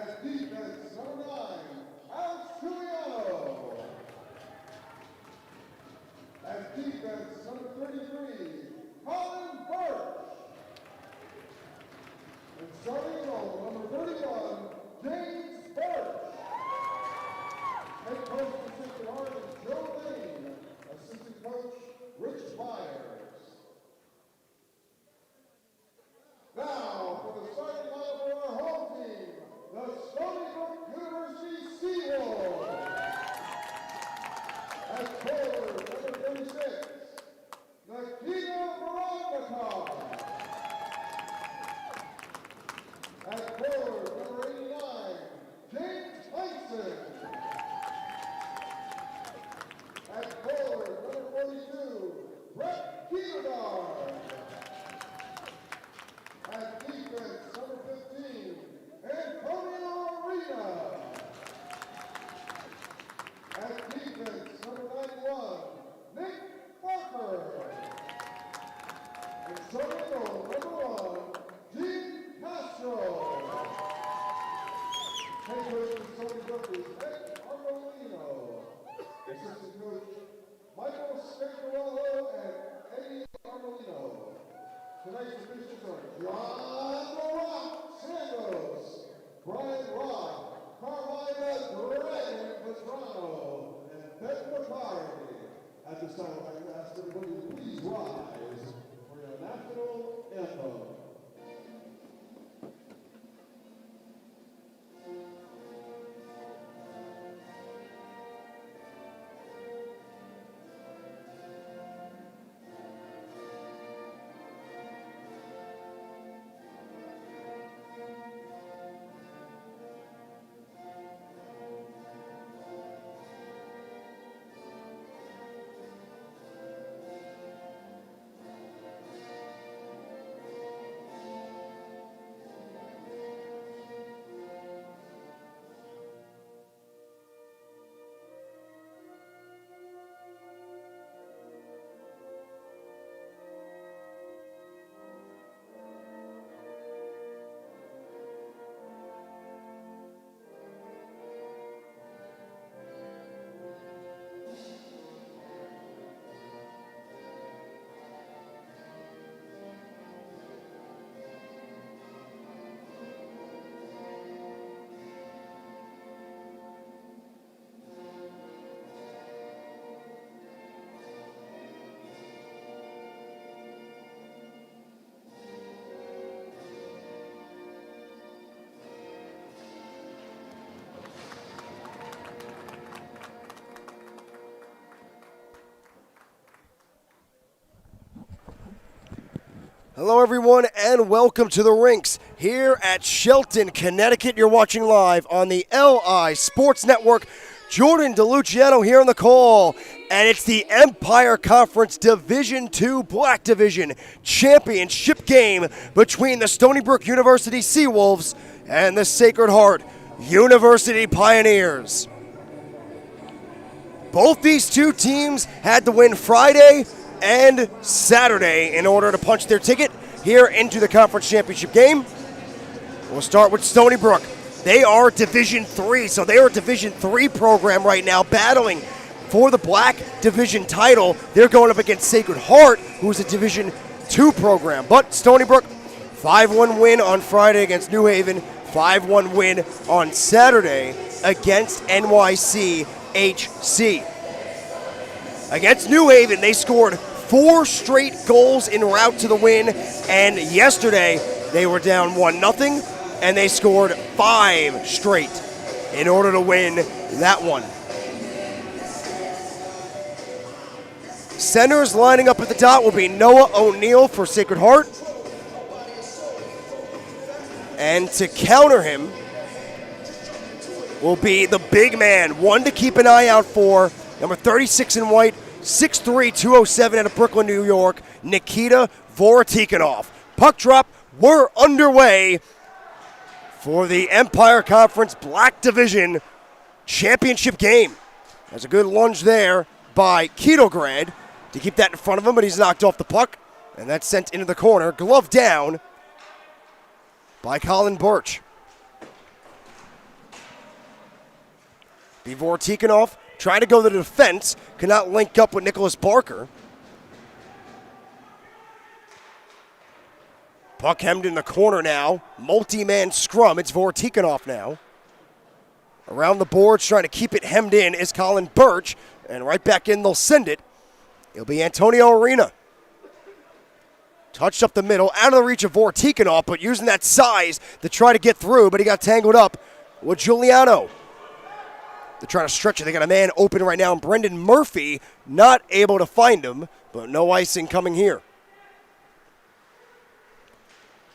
At defense, number 9, Alciano. At defense, number 33, Colin Birch. And starting in goal, number 31, James Birch. Head coach for Sacred Heart is Joe Lane. Assistant coach, Rich Myers. Now, for the starting lineup of our home team, the Stony Brook University Seawolves. At forward, number 36, Nikita Veronica. At forward, number 89, James Tyson. At forward, number 42, Brett Kierkegaard. At defense, number 15, Antonio Arena. At defense, number 91, Nick Parker. And starting goal, number 1, Gene Castro. Head coach for Stony Brook is Ed Armolino. Assistant coach, Michael Scacarello and Eddie Armolino. Tonight's officials are John The Rock Santos, Brian Rock, Carmina Dragon Petrano, and Ben McCarty. At this time, I'd like to ask everybody to please rise for your national anthem. Hello, everyone, and welcome to the rinks here at Shelton, Connecticut. You're watching live on the LI Sports Network. Jordan DeLuciano here on the call, and it's the Empire Conference Division II Black Division Championship game between the Stony Brook University Seawolves and the Sacred Heart University Pioneers. Both these two teams had to win Friday and Saturday in order to punch their ticket here into the conference championship game. We'll start with Stony Brook. They are Division III, so they are a Division III program right now, battling for the Black Division title. They're going up against Sacred Heart, who's a Division II program. But Stony Brook, 5-1 win on Friday against New Haven, 5-1 win on Saturday against NYC HC. Against New Haven, they scored 4 straight goals en route to the win, and yesterday they were down 1-0, and they scored 5 straight in order to win that one. Centers lining up at the dot will be Noah O'Neill for Sacred Heart. And to counter him will be the big man, one to keep an eye out for, number 36 in white, 6'3", 207 out of Brooklyn, New York, Nikita Voratikanov. Puck drop, we're underway for the Empire Conference Black Division Championship game. There's a good lunge there by Kitograd to keep that in front of him, but he's knocked off the puck, and that's sent into the corner. Glove down by Colin Birch. Ivor Tikhonov trying to go to the defense, cannot link up with Nicholas Barker. Puck hemmed in the corner now. Multi-man scrum. It's Vortikanov now. Around the boards, trying to keep it hemmed in is Colin Birch. And right back in, they'll send it. It'll be Antonio Arena. Touched up the middle, out of the reach of Vortikanov, but using that size to try to get through, but he got tangled up with Giuliano. They're trying to stretch it. They got a man open right now, and Brendan Murphy not able to find him, but no icing coming here.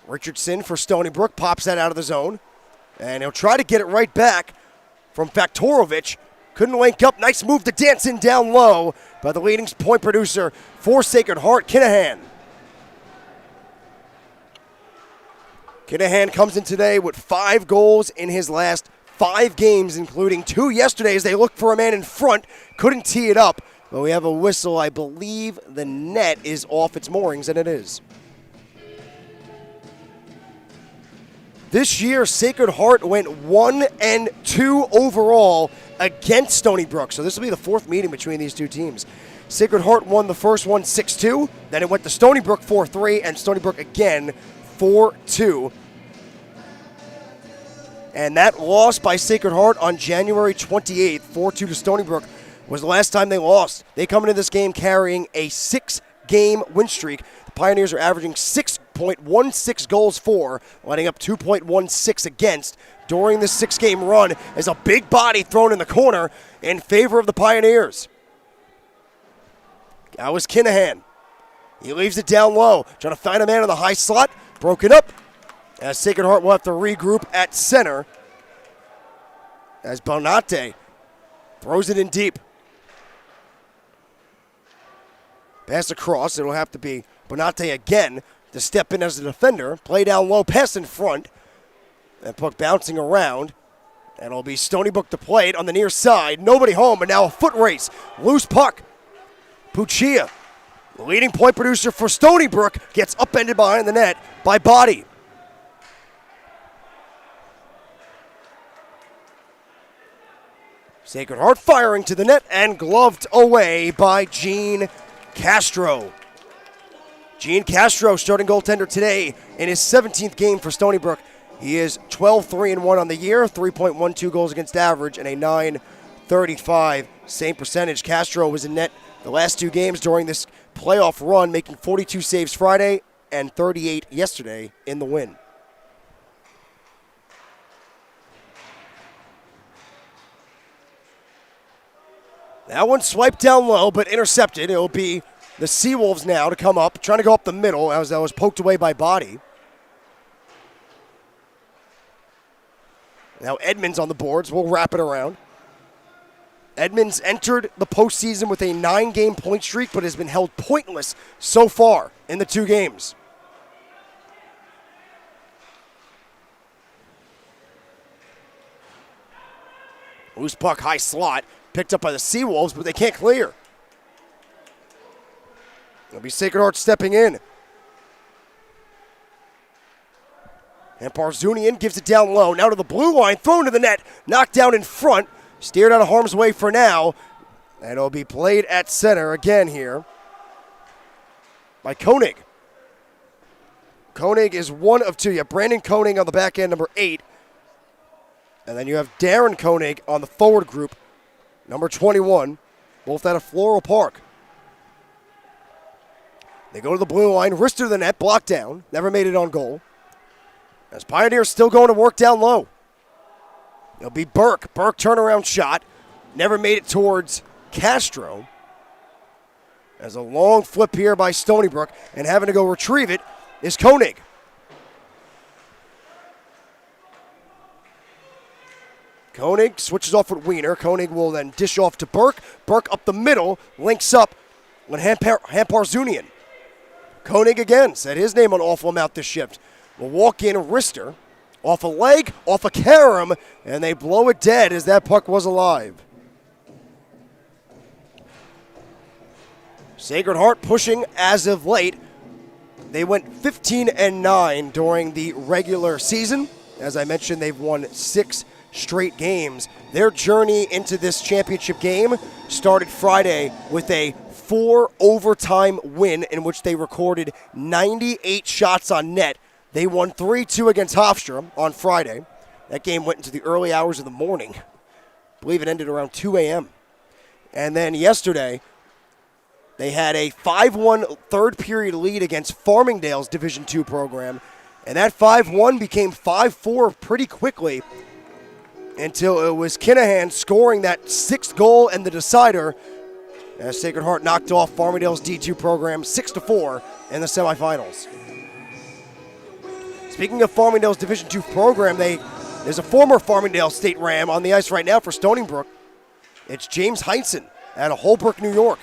Richardson for Stony Brook pops that out of the zone, and he'll try to get it right back from Faktorovich. Couldn't link up. Nice move to dance in down low by the leading point producer for Sacred Heart, Kinahan. Kinahan comes in today with 5 goals in his last 5 games, including 2 yesterday as they looked for a man in front. Couldn't tee it up, but we have a whistle. I believe the net is off its moorings, and it is. This year, Sacred Heart went 1-2 overall against Stony Brook. So this will be the 4th meeting between these two teams. Sacred Heart won the first one 6-2. Then it went to Stony Brook 4-3, and Stony Brook again 4-2. And that loss by Sacred Heart on January 28th, 4-2 to Stony Brook, was the last time they lost. They come into this game carrying a 6-game win streak. The Pioneers are averaging 6.16 goals for, lining up 2.16 against during this 6-game run as a big body thrown in the corner in favor of the Pioneers. That was Kinahan. He leaves it down low, trying to find a man in the high slot. Broken up as Sacred Heart will have to regroup at center as Bonate throws it in deep. Pass across. It'll have to be Bonate again to step in as a defender. Play down low, pass in front. And puck bouncing around. And it'll be Stony Brook to play it on the near side. Nobody home, but now a foot race. Loose puck. Puccia, the leading point producer for Stony Brook, gets upended behind the net by Body. Sacred Heart firing to the net and gloved away by Gene Castro. Gene Castro, starting goaltender today in his 17th game for Stony Brook. He is 12-3-1 on the year, 3.12 goals against average, and a .935 same percentage. Castro was in net the last 2 games during this playoff run, making 42 saves Friday and 38 yesterday in the win. That one swiped down low, but intercepted. It'll be the Seawolves now to come up, trying to go up the middle as that was poked away by Body. Now Edmonds on the boards. We'll wrap it around. Edmonds entered the postseason with a 9-game point streak, but has been held pointless so far in the 2 games. Loose puck, high slot. Picked up by the Seawolves, but they can't clear. It'll be Sacred Heart stepping in. And Barzunian gives it down low. Now to the blue line, thrown to the net. Knocked down in front. Steered out of harm's way for now. And it'll be played at center again here by Koenig. Koenig is one of 2. You have Brandon Koenig on the back end, number 8. And then you have Darren Koenig on the forward group, number 21, both out of Floral Park. They go to the blue line, wrist to the net, blocked down, never made it on goal. As Pioneers still going to work down low. It'll be Burke. Burke turnaround shot, never made it towards Castro. As a long flip here by Stony Brook, and having to go retrieve it is Koenig. Koenig switches off with Wiener. Koenig will then dish off to Burke. Burke up the middle, links up with Hamparzunian. Koenig again said his name on awful amount this shift. Will walk in wrister, off a leg, off a carom, and they blow it dead as that puck was alive. Sacred Heart pushing as of late. They went 15-9 during the regular season. As I mentioned, they've won 6 straight games. Their journey into this championship game started Friday with a 4-overtime win in which they recorded 98 shots on net. They won 3-2 against Hofstra on Friday. That game went into the early hours of the morning. I believe it ended around 2 a.m. And then yesterday, they had a 5-1 third-period lead against Farmingdale's Division II program, and that 5-1 became 5-4 pretty quickly until it was Kinahan scoring that sixth goal and the decider as Sacred Heart knocked off Farmingdale's D2 program 6-4 in the semifinals. Speaking of Farmingdale's Division II program, there's a former Farmingdale State Ram on the ice right now for Stony Brook. It's James Heinsohn out of Holbrook, New York.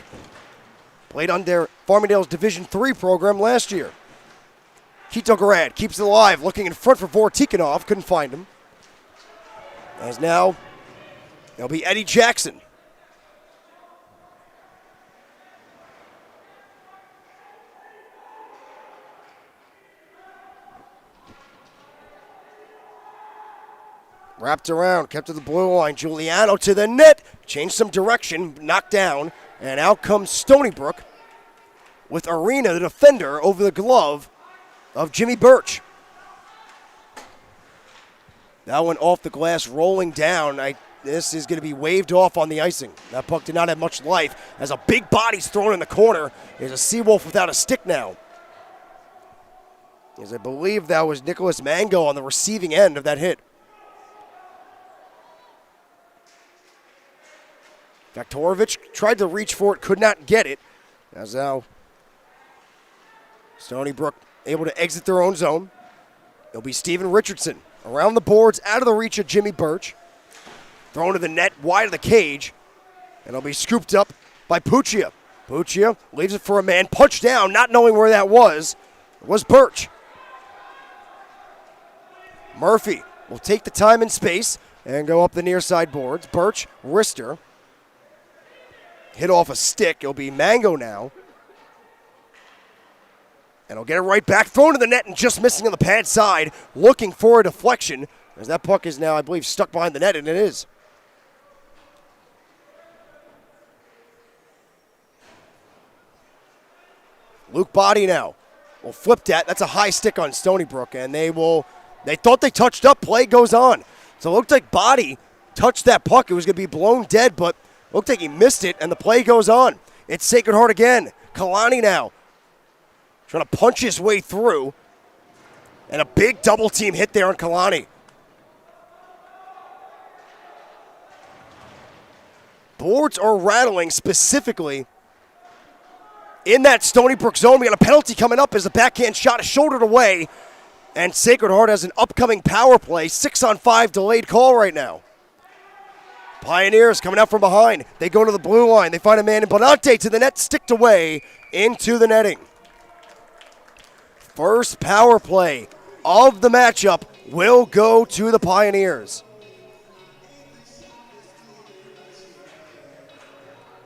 Played under Farmingdale's Division III program last year. Kito Garad keeps it alive, looking in front for Vortikanov. Couldn't find him. As now, it'll be Eddie Jackson. Wrapped around, kept to the blue line. Giuliano to the net. Changed some direction, knocked down. And out comes Stony Brook with Arena, the defender, over the glove of Jimmy Birch. That one off the glass, rolling down. This is going to be waved off on the icing. That puck did not have much life as a big body's thrown in the corner. There's a Seawolf without a stick now. As I believe that was Nicholas Mango on the receiving end of that hit. Vaktorovich tried to reach for it, could not get it. As now Stony Brook able to exit their own zone. It'll be Steven Richardson around the boards, out of the reach of Jimmy Birch. Thrown to the net, wide of the cage. And it'll be scooped up by Puccia. Puccia leaves it for a man, punched down, not knowing where that was. It was Birch. Murphy will take the time and space and go up the near side boards. Birch, wrister. Hit off a stick. It'll be Mango now. And he'll get it right back. Thrown to the net and just missing on the pad side. Looking for a deflection. As that puck is now, I believe, stuck behind the net, and it is. Luke Body now will flip that. That's a high stick on Stony Brook. And they thought they touched up. Play goes on. So it looked like Body touched that puck. It was going to be blown dead, but looked like he missed it, and the play goes on. It's Sacred Heart again. Kalani now trying to punch his way through, and a big double team hit there on Kalani. Boards are rattling specifically in that Stony Brook zone. We got a penalty coming up as the backhand shot is shouldered away, and Sacred Heart has an upcoming power play. 6-on-5 delayed call right now. Pioneers coming out from behind. They go to the blue line. They find a man in Bonante to the net, sticked away into the netting. First power play of the matchup will go to the Pioneers.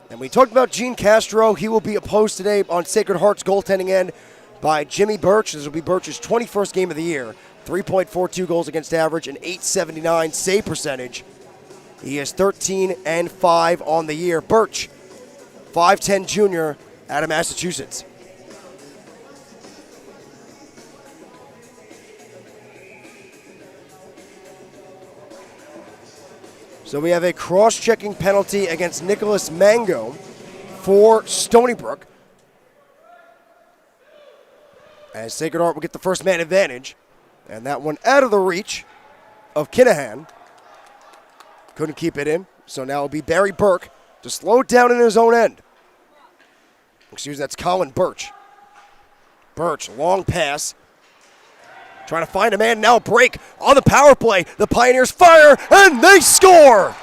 And we talked about Gene Castro. He will be opposed today on Sacred Heart's goaltending end by Jimmy Birch. This will be Birch's 21st game of the year. 3.42 goals against average and .879 save percentage. He is 13-5 on the year. Birch, 5'10 junior out of Massachusetts. So we have a cross-checking penalty against Nicholas Mango for Stony Brook. As Sacred Heart will get the first man advantage. And that one out of the reach of Kinahan. Couldn't keep it in, so now it'll be Barry Burke to slow it down in his own end. Excuse me, that's Colin Birch. Birch, long pass. Trying to find a man, now a break on the power play. The Pioneers fire, and they score!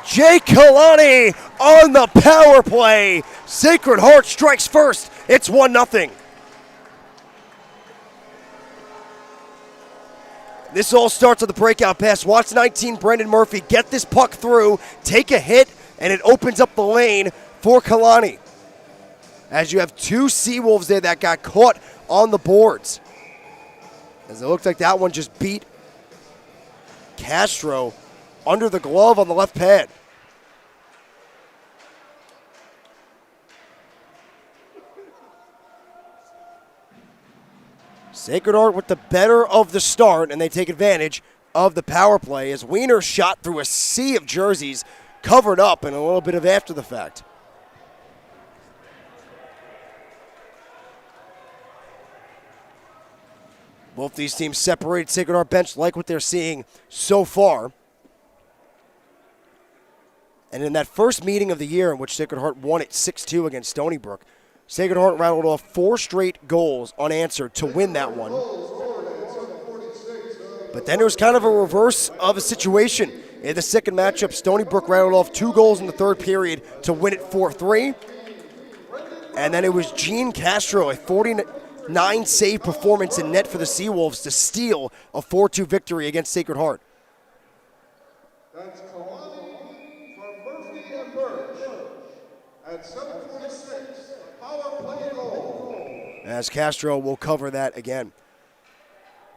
Jay Kalani on the power play. Sacred Heart strikes first. It's 1-0. This all starts with the breakout pass. Watch 19, Brendan Murphy, get this puck through, take a hit, and it opens up the lane for Kalani. As you have two Seawolves there that got caught on the boards. As it looks like that one just beat Castro under the glove on the left pad. Sacred Heart with the better of the start, and they take advantage of the power play as Wiener shot through a sea of jerseys, covered up and a little bit of after the fact. Both these teams separated. Sacred Heart bench like what they're seeing so far. And in that first meeting of the year in which Sacred Heart won it 6-2 against Stony Brook, Sacred Heart rattled off 4 straight goals unanswered to win that one. But then it was kind of a reverse of a situation. In the second matchup, Stony Brook rattled off 2 goals in the third period to win it 4-3. And then it was Gene Castro, a 49-save performance in net for the Seawolves to steal a 4-2 victory against Sacred Heart. That's Kalani from Murphy and Birch at 7:46. Power play goal. As Castro will cover that again.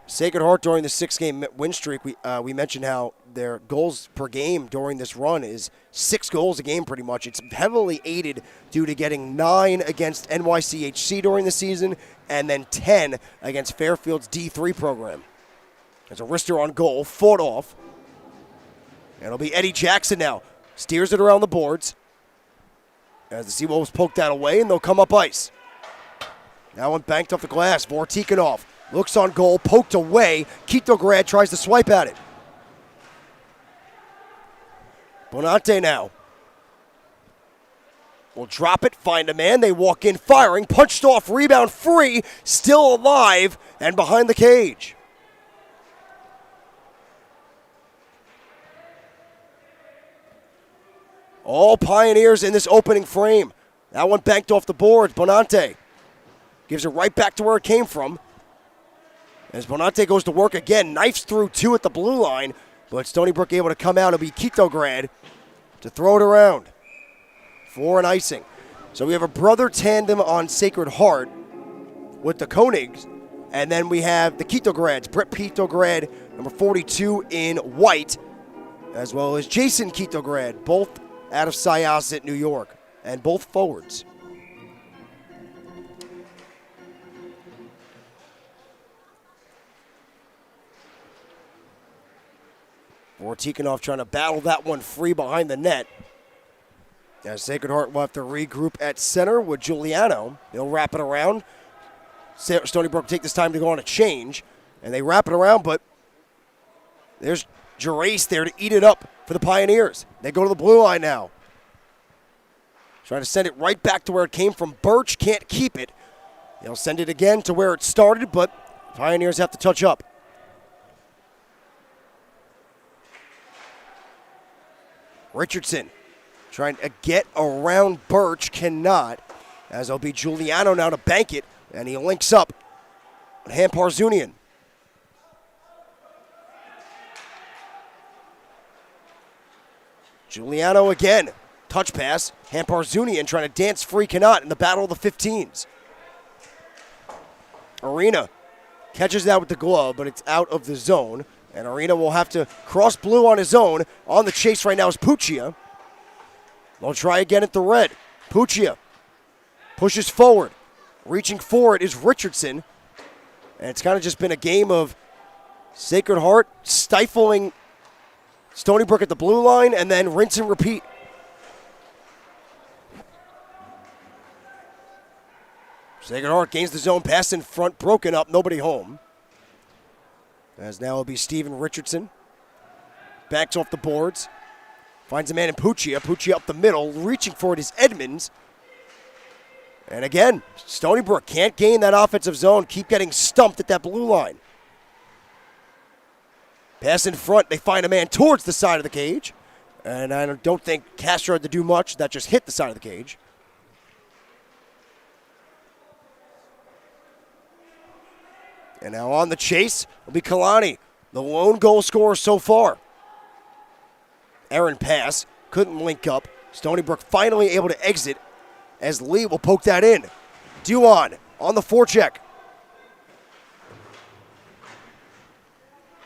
Sacred Heart during the 6-game win streak, we mentioned how their goals per game during this run is 6 goals a game pretty much. It's heavily aided due to getting 9 against NYCHC during the season and then 10 against Fairfield's D3 program. There's a wrister on goal, fought off. And it'll be Eddie Jackson now. Steers it around the boards as the Seawolves poke that away, and they'll come up ice. That one banked off the glass. Vortikanov looks on goal, poked away. Kitograd tries to swipe at it. Bonante now will drop it, find a man. They walk in firing, punched off, rebound free, still alive and behind the cage. All Pioneers in this opening frame. That one banked off the boards. Bonante gives it right back to where it came from. As Bonante goes to work again, knifes through 2 at the blue line, but Stony Brook able to come out and be Kitograd to throw it around for an icing. So we have a brother tandem on Sacred Heart with the Koenigs, and then we have the Kitograds, Brett Kitograd, number 42 in white, as well as Jason Kitograd, both out of Syosset, New York, and both forwards. Vortikanov trying to battle that one free behind the net. As Sacred Heart will have to regroup at center with Giuliano. They'll wrap it around. Stony Brook take this time to go on a change, and they wrap it around, but there's Gerace there to eat it up for the Pioneers. They go to the blue line now. Trying to send it right back to where it came from. Birch can't keep it. They'll send it again to where it started, but Pioneers have to touch up. Richardson trying to get around Birch, cannot, as it'll be Giuliano now to bank it, and he links up with Hamparzunian. Giuliano again, touch pass, Hamparzunian trying to dance free, cannot, in the battle of the 15s. Arena catches that with the glove, but it's out of the zone. And Arena will have to cross blue on his own. On the chase right now is Puccia. They'll try again at the red. Puccia pushes forward. Reaching for it is Richardson. And it's kind of just been a game of Sacred Heart stifling Stony Brook at the blue line and then rinse and repeat. Sacred Heart gains the zone, pass in front, broken up, nobody home. As now it'll be Steven Richardson. Backs off the boards. Finds a man in Puccia. Puccia up the middle. Reaching for it is Edmonds. And again, Stony Brook can't gain that offensive zone. Keep getting stumped at that blue line. Pass in front. They find a man towards the side of the cage. And I don't think Castro had to do much. That just hit the side of the cage. And now on the chase will be Kalani, the lone goal scorer so far. Aaron pass, couldn't link up. Stony Brook finally able to exit as Lee will poke that in. Duan on the forecheck.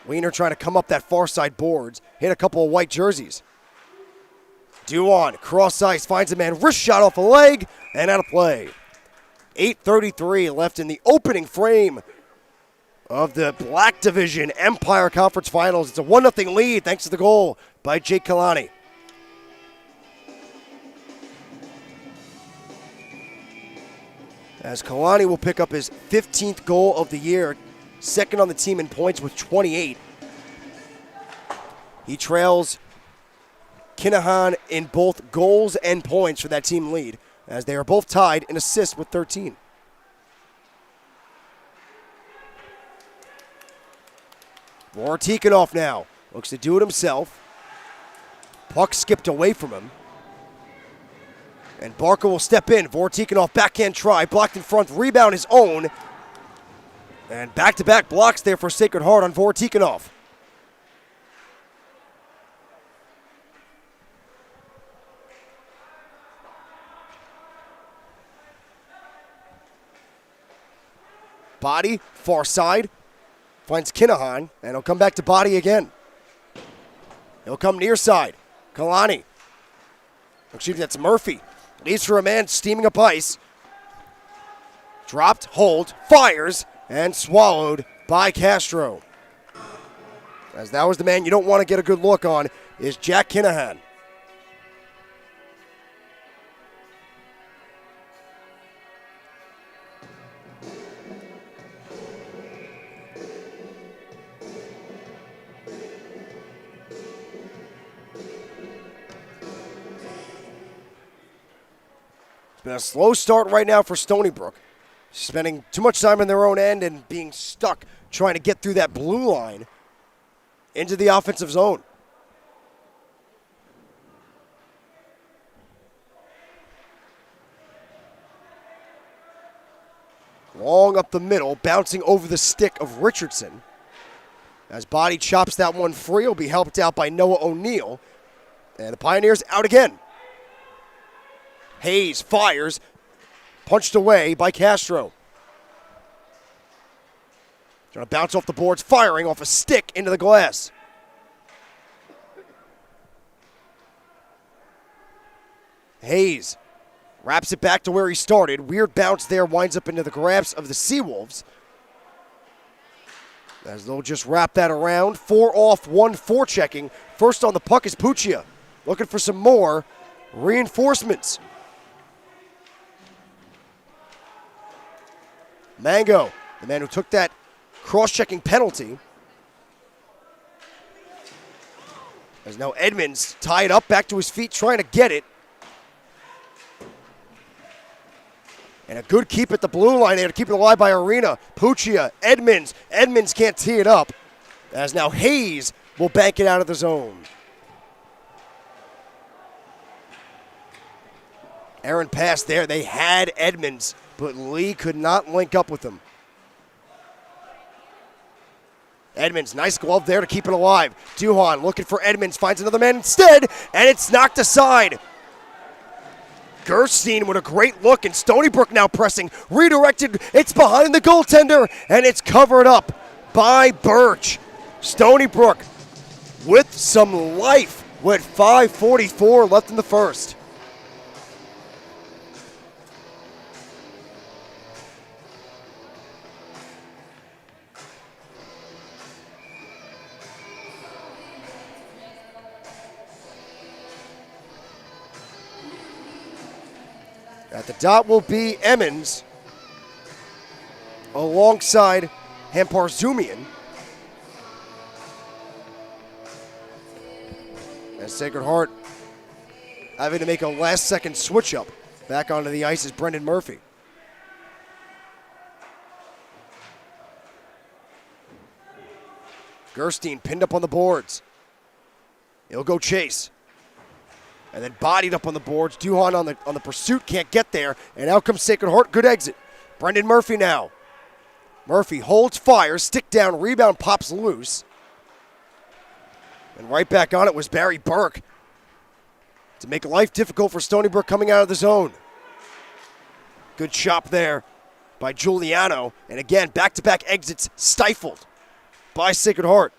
Wiener trying to come up that far side boards, hit a couple of white jerseys. Duan, cross ice, finds a man, wrist shot off a leg, and out of play. 8:33 left in the opening frame of the Black Division Empire Conference Finals. It's a 1-0 lead thanks to the goal by Jake Kalani. As Kalani will pick up his 15th goal of the year, second on the team in points with 28. He trails Kinahan in both goals and points for that team lead, as they are both tied in assists with 13. Vortikanov now looks to do it himself. Puck skipped away from him. And Barker will step in. Vortikanov backhand try, blocked in front, rebound his own. And back-to-back blocks there for Sacred Heart on Vortikanov. Body, far side, finds Kinahan, and he'll come back to Body again. He'll come near side. Kalani. Excuse me, that's Murphy. Leaves for a man steaming up ice. Dropped, hold, fires, and swallowed by Castro. As that was the man you don't want to get a good look on, is Jack Kinahan. Been a slow start right now for Stony Brook. Spending too much time in their own end and being stuck trying to get through that blue line into the offensive zone. Long up the middle, bouncing over the stick of Richardson. As Body chops that one free, will be helped out by Noah O'Neill. And the Pioneers out again. Hayes fires, punched away by Castro. Trying to bounce off the boards, firing off a stick into the glass. Hayes wraps it back to where he started. Weird bounce there, winds up into the grabs of the Seawolves. As they'll just wrap that around. 4 off, 1 forechecking. First on the puck is Puccia. Looking for some more reinforcements. Mango, the man who took that cross-checking penalty. As now Edmonds tied up, back to his feet, trying to get it. And a good keep at the blue line there to keep it alive by Arena. Puccia, Edmonds. Edmonds can't tee it up. As now Hayes will bank it out of the zone. Aaron passed there. They had Edmonds, but Lee could not link up with him. Edmonds, nice glove there to keep it alive. Duhan looking for Edmonds, finds another man instead, and it's knocked aside. Gerstein with a great look, and Stony Brook now pressing. Redirected, it's behind the goaltender, and it's covered up by Birch. Stony Brook with some life with 5:44 left in the first. At the dot will be Emmons alongside Hamparzumian. And Sacred Heart having to make a last-second switch up. Back onto the ice is Brendan Murphy. Gerstein pinned up on the boards. He'll go chase. And then bodied up on the boards. Duhan on the pursuit, can't get there. And out comes Sacred Heart. Good exit. Brendan Murphy now. Murphy holds fire, stick down, rebound pops loose. And right back on it was Barry Burke to make life difficult for Stony Brook coming out of the zone. Good chop there by Giuliano. And again, back-to-back exits stifled by Sacred Heart.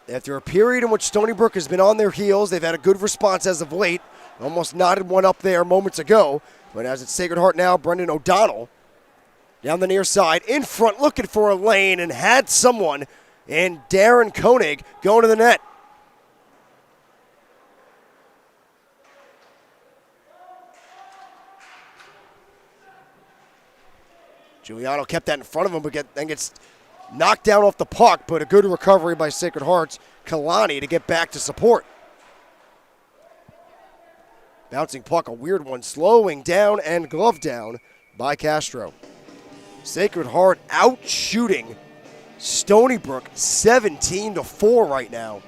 After a period in which Stony Brook has been on their heels, they've had a good response as of late. Almost knotted one up there moments ago. But as it's Sacred Heart now, Brendan O'Donnell down the near side, in front, looking for a lane, and had someone, and Darren Koenig going to the net. Giuliano kept that in front of him, but then gets knocked down off the puck, but a good recovery by Sacred Heart's Kalani to get back to support. Bouncing puck, a weird one, slowing down and glove down by Castro. Sacred Heart out shooting Stony Brook 17-4 right now.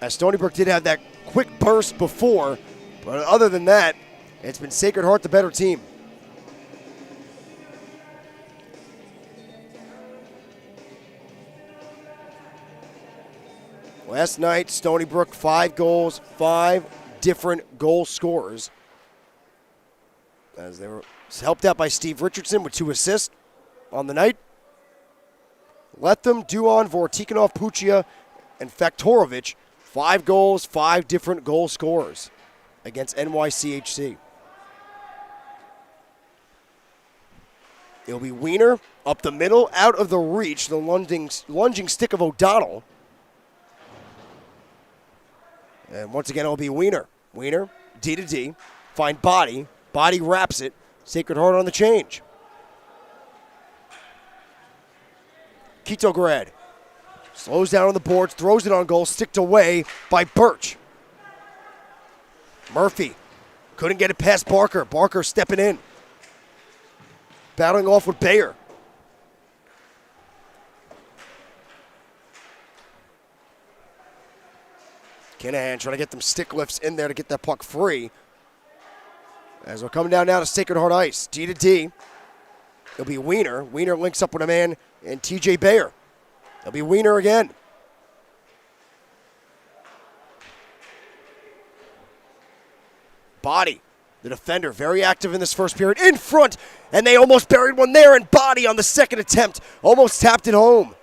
As Stony Brook did have that quick burst before, but other than that, it's been Sacred Heart the better team. Last night, Stony Brook, 5 goals, 5 different goal scorers. As they were helped out by Steve Richardson with 2 assists on the night. Lethem, Duon, Vortikanov, Puccia, and Faktorovich, 5 goals, 5 different goal scorers against NYCHC. It'll be Wiener up the middle, out of the reach, the lunging stick of O'Donnell. And once again, it'll be Wiener. Wiener, D to D, find Body. Body wraps it. Sacred Heart on the change. Kitograd slows down on the boards, throws it on goal, sticked away by Birch. Murphy couldn't get it past Barker. Barker stepping in. Battling off with Bayer. Kinahan trying to get them stick lifts in there to get that puck free. As we're coming down now to Sacred Heart ice. D to D. It'll be Wiener. Wiener links up with a man and TJ Bayer. It'll be Wiener again. Body, the defender, very active in this first period. In front, and they almost buried one there, and Body on the second attempt. Almost tapped it home.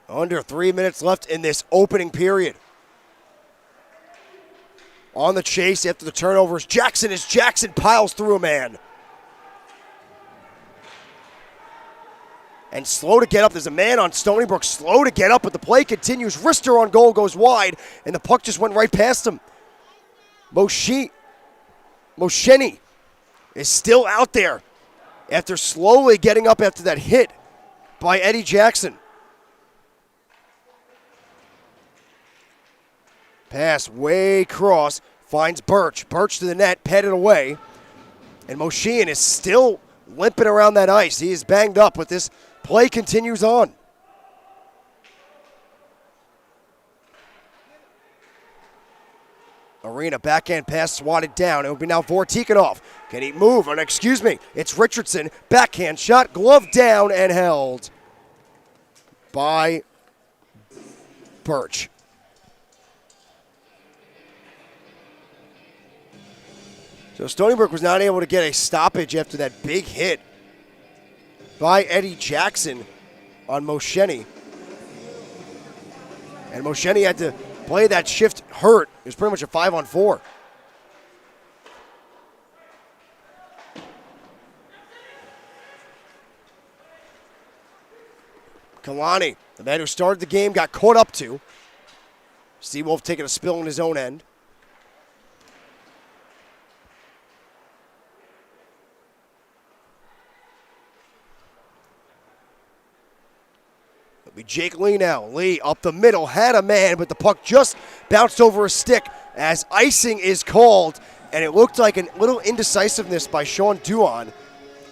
Under 3 minutes left in this opening period. On the chase after the turnovers. Jackson piles through a man. And slow to get up. There's a man on Stony Brook. Slow to get up, but the play continues. Rister on goal goes wide, and the puck just went right past him. Mosheni is still out there after slowly getting up after that hit by Eddie Jackson. Pass way cross, finds Birch. Birch to the net, patted away. And Moshian is still limping around that ice. He is banged up, but this play continues on. Arena, backhand pass swatted down. It will be now Vortikanov. Can he move? Oh, excuse me. It's Richardson. Backhand shot, glove down and held by Birch. So Stony Brook was not able to get a stoppage after that big hit by Eddie Jackson on Mosheni. And Mosheni had to play that shift hurt. It was pretty much a 5-on-4. Kalani, the man who started the game, got caught up to. Seawolf taking a spill in his own end. It'll be Jake Lee now. Lee up the middle, had a man, but the puck just bounced over a stick as icing is called, and it looked like a little indecisiveness by Sean Duon.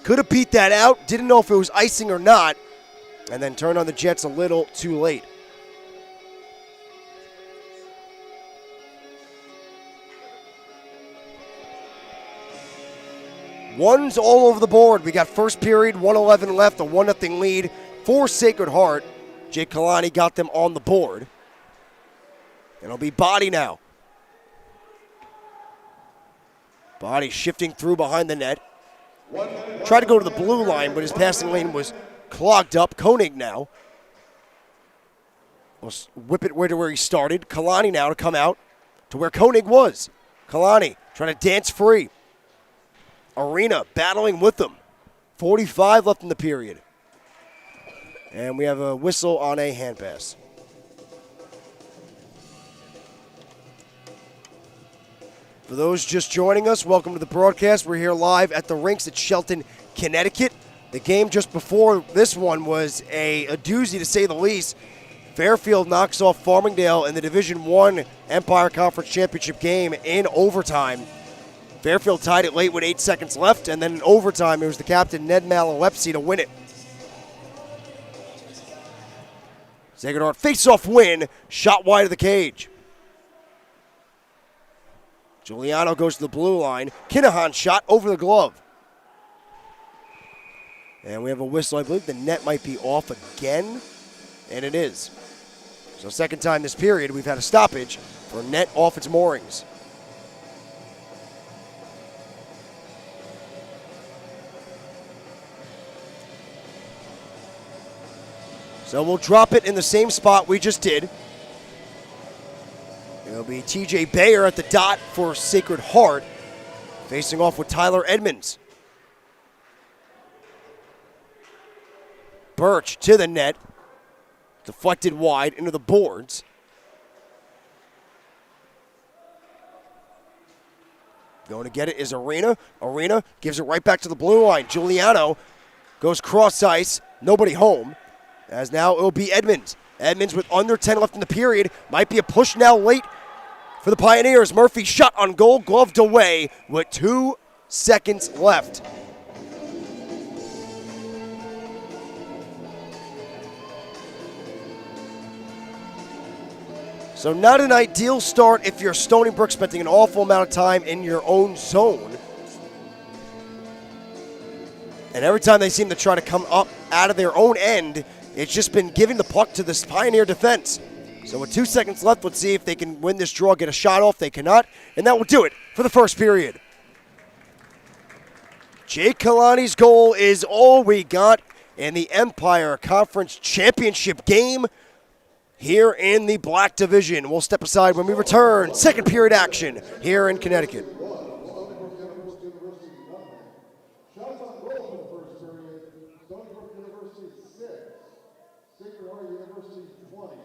Could have beat that out, didn't know if it was icing or not, and then turned on the Jets a little too late. Ones all over the board. We got first period, 1:11 left, a 1-0 lead for Sacred Heart. Jake Kalani got them on the board. It'll be Body now. Body shifting through behind the net. Tried to go to the blue line, but his passing lane was clogged up. Koenig now will whip it to where he started. Kalani now to come out to where Koenig was. Kalani trying to dance free. Arena battling with them. 45 left in the period. And we have a whistle on a hand pass. For those just joining us, welcome to the broadcast. We're here live at the rinks at Shelton, Connecticut. The game just before this one was a doozy, to say the least. Fairfield knocks off Farmingdale in the Division I Empire Conference Championship game in overtime. Fairfield tied it late with 8 seconds left, and then in overtime, it was the captain, Ned Malalepsi, to win it. Sacred Heart face-off win, shot wide of the cage. Giuliano goes to the blue line. Kinahan shot over the glove. And we have a whistle. I believe the net might be off again, and it is. So second time this period, we've had a stoppage for net off its moorings. So we'll drop it in the same spot we just did. It'll be TJ Bayer at the dot for Sacred Heart, facing off with Tyler Edmonds. Birch to the net, deflected wide into the boards. Going to get it is Arena. Arena gives it right back to the blue line. Giuliano goes cross ice, nobody home, as now it'll be Edmonds. Edmonds with under 10 left in the period. Might be a push now late for the Pioneers. Murphy shot on goal, gloved away with 2 seconds left. So not an ideal start if you're Stony Brook, spending an awful amount of time in your own zone. And every time they seem to try to come up out of their own end, it's just been giving the puck to this Pioneer defense. So with 2 seconds left, let's see if they can win this draw, get a shot off. They cannot, and that will do it for the first period. Jake Kalani's goal is all we got in the Empire Conference Championship game here in the Black Division. We'll step aside when we return. Second period action here in Connecticut. Shots on goal for the first period. Stony Brook University 6, Sacred Heart University 20.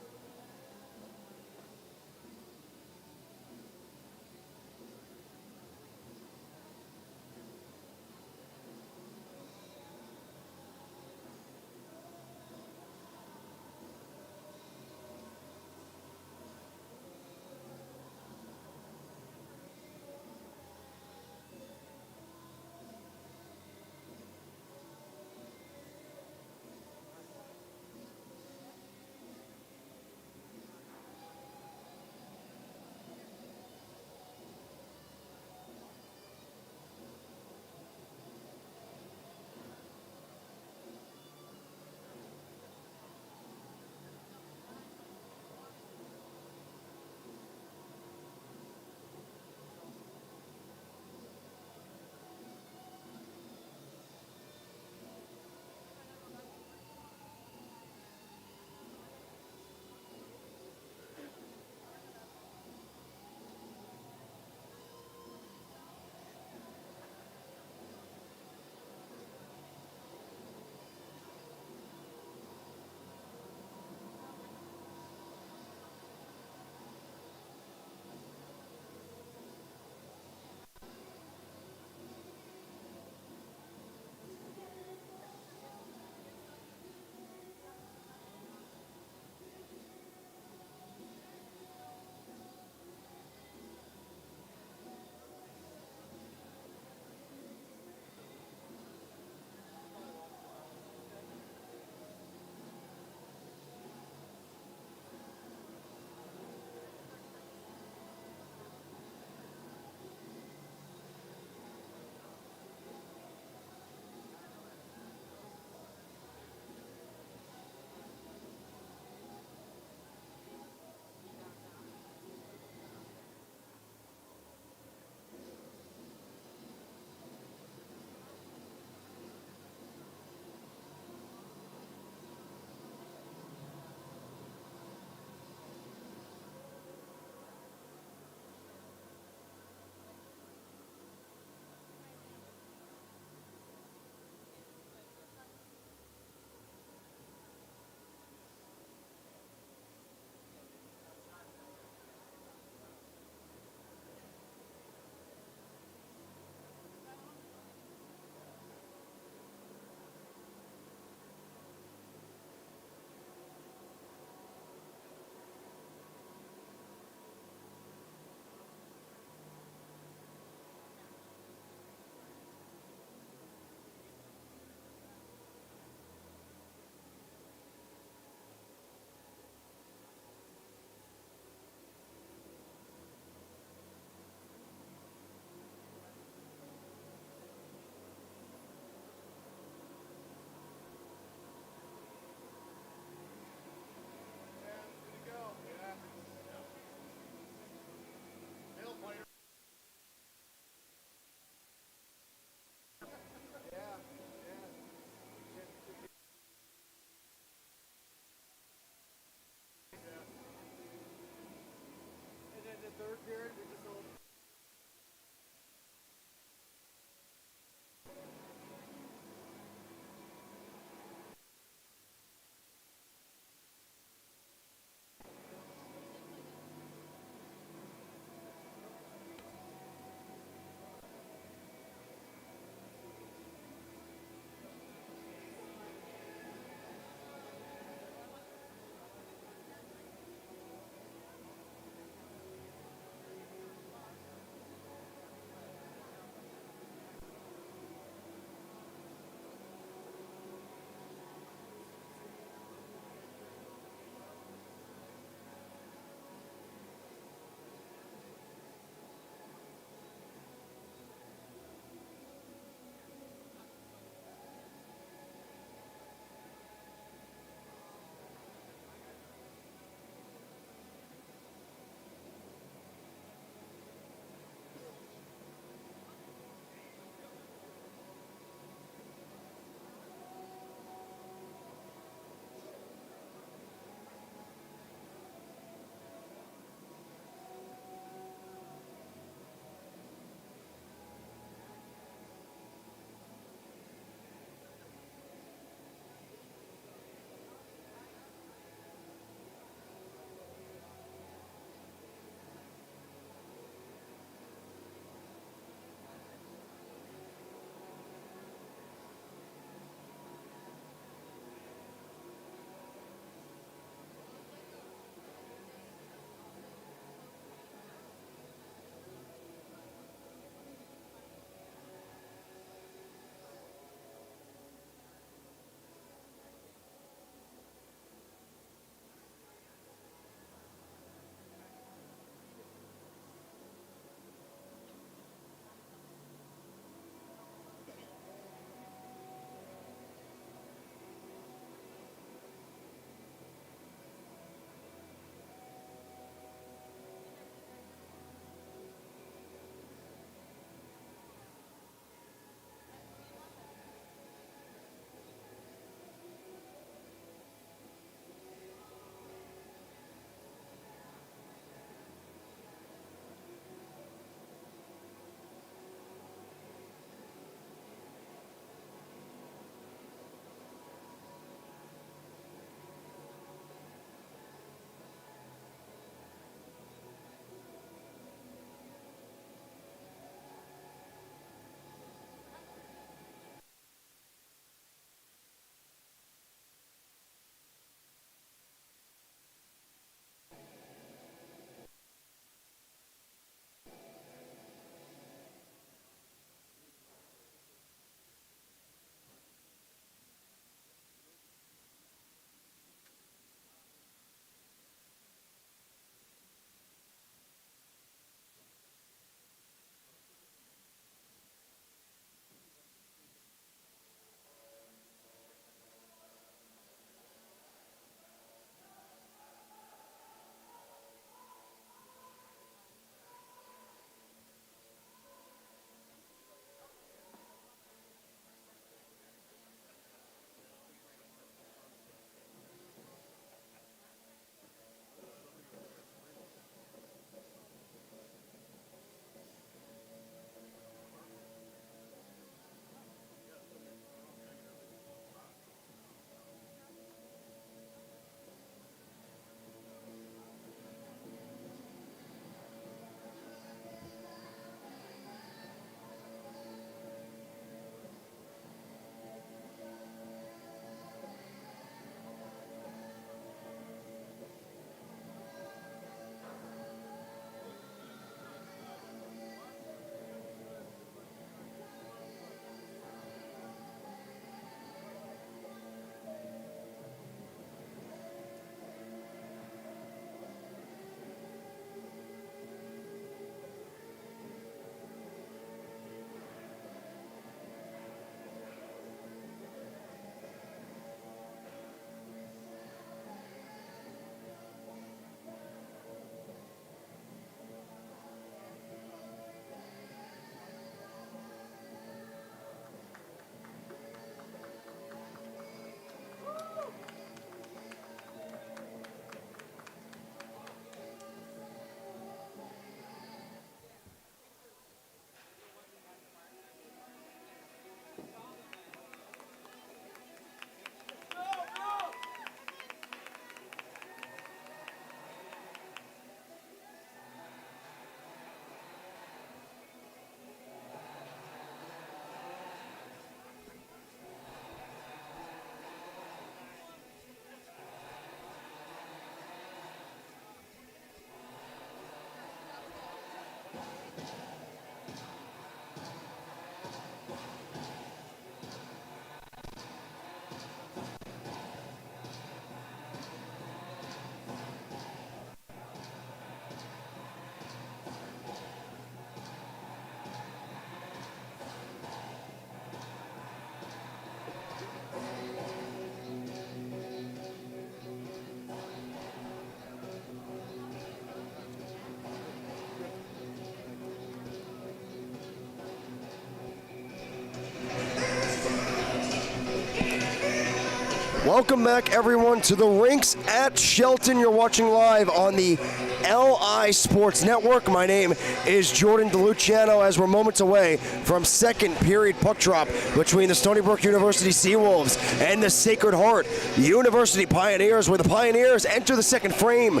Welcome back, everyone, to the rinks at Shelton. You're watching live on the LI Sports Network. My name is Jordan DeLuciano as we're moments away from second period puck drop between the Stony Brook University Seawolves and the Sacred Heart University Pioneers, where the Pioneers enter the second frame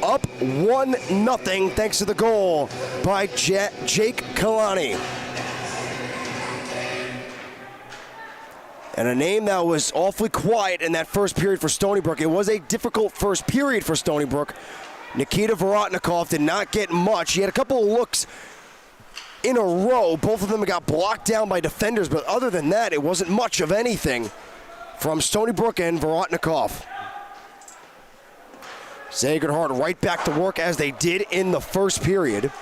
up 1-0 thanks to the goal by Jake Kalani. And a name that was awfully quiet in that first period for Stony Brook. It was a difficult first period for Stony Brook. Nikita Vorotnikov did not get much. He had a couple of looks in a row. Both of them got blocked down by defenders, but other than that, it wasn't much of anything from Stony Brook and Vorotnikov. Sacred Heart right back to work as they did in the first period.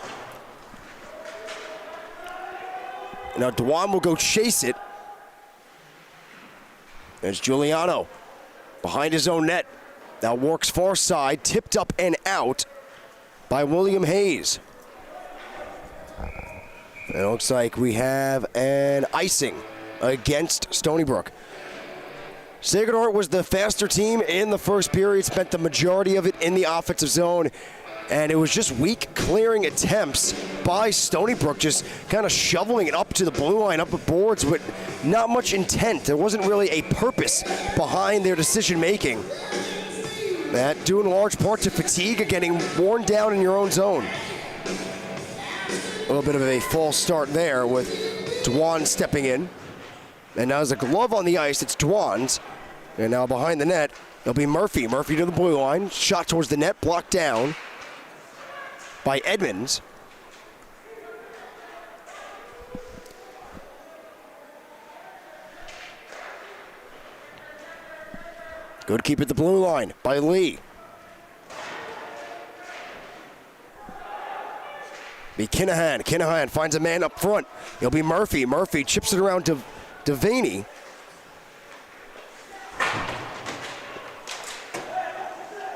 Now Dwan will go chase it. There's Giuliano behind his own net. Now works far side, tipped up and out by William Hayes. It looks like we have an icing against Stony Brook. Sacred Heart was the faster team in the first period, spent the majority of it in the offensive zone, and it was just weak clearing attempts by Stony Brook, just kind of shoveling it up to the blue line, up the boards with not much intent. There wasn't really a purpose behind their decision making. That due in large part to fatigue of getting worn down in your own zone. A little bit of a false start there with Dwan stepping in. And now there's a glove on the ice, it's Dwan's. And now behind the net, it'll be Murphy. Murphy to the blue line, shot towards the net, blocked down by Edmonds. Good keep at the blue line by Lee. Be Kinahan. Kinahan finds a man up front. It'll be Murphy. Murphy chips it around to Devaney.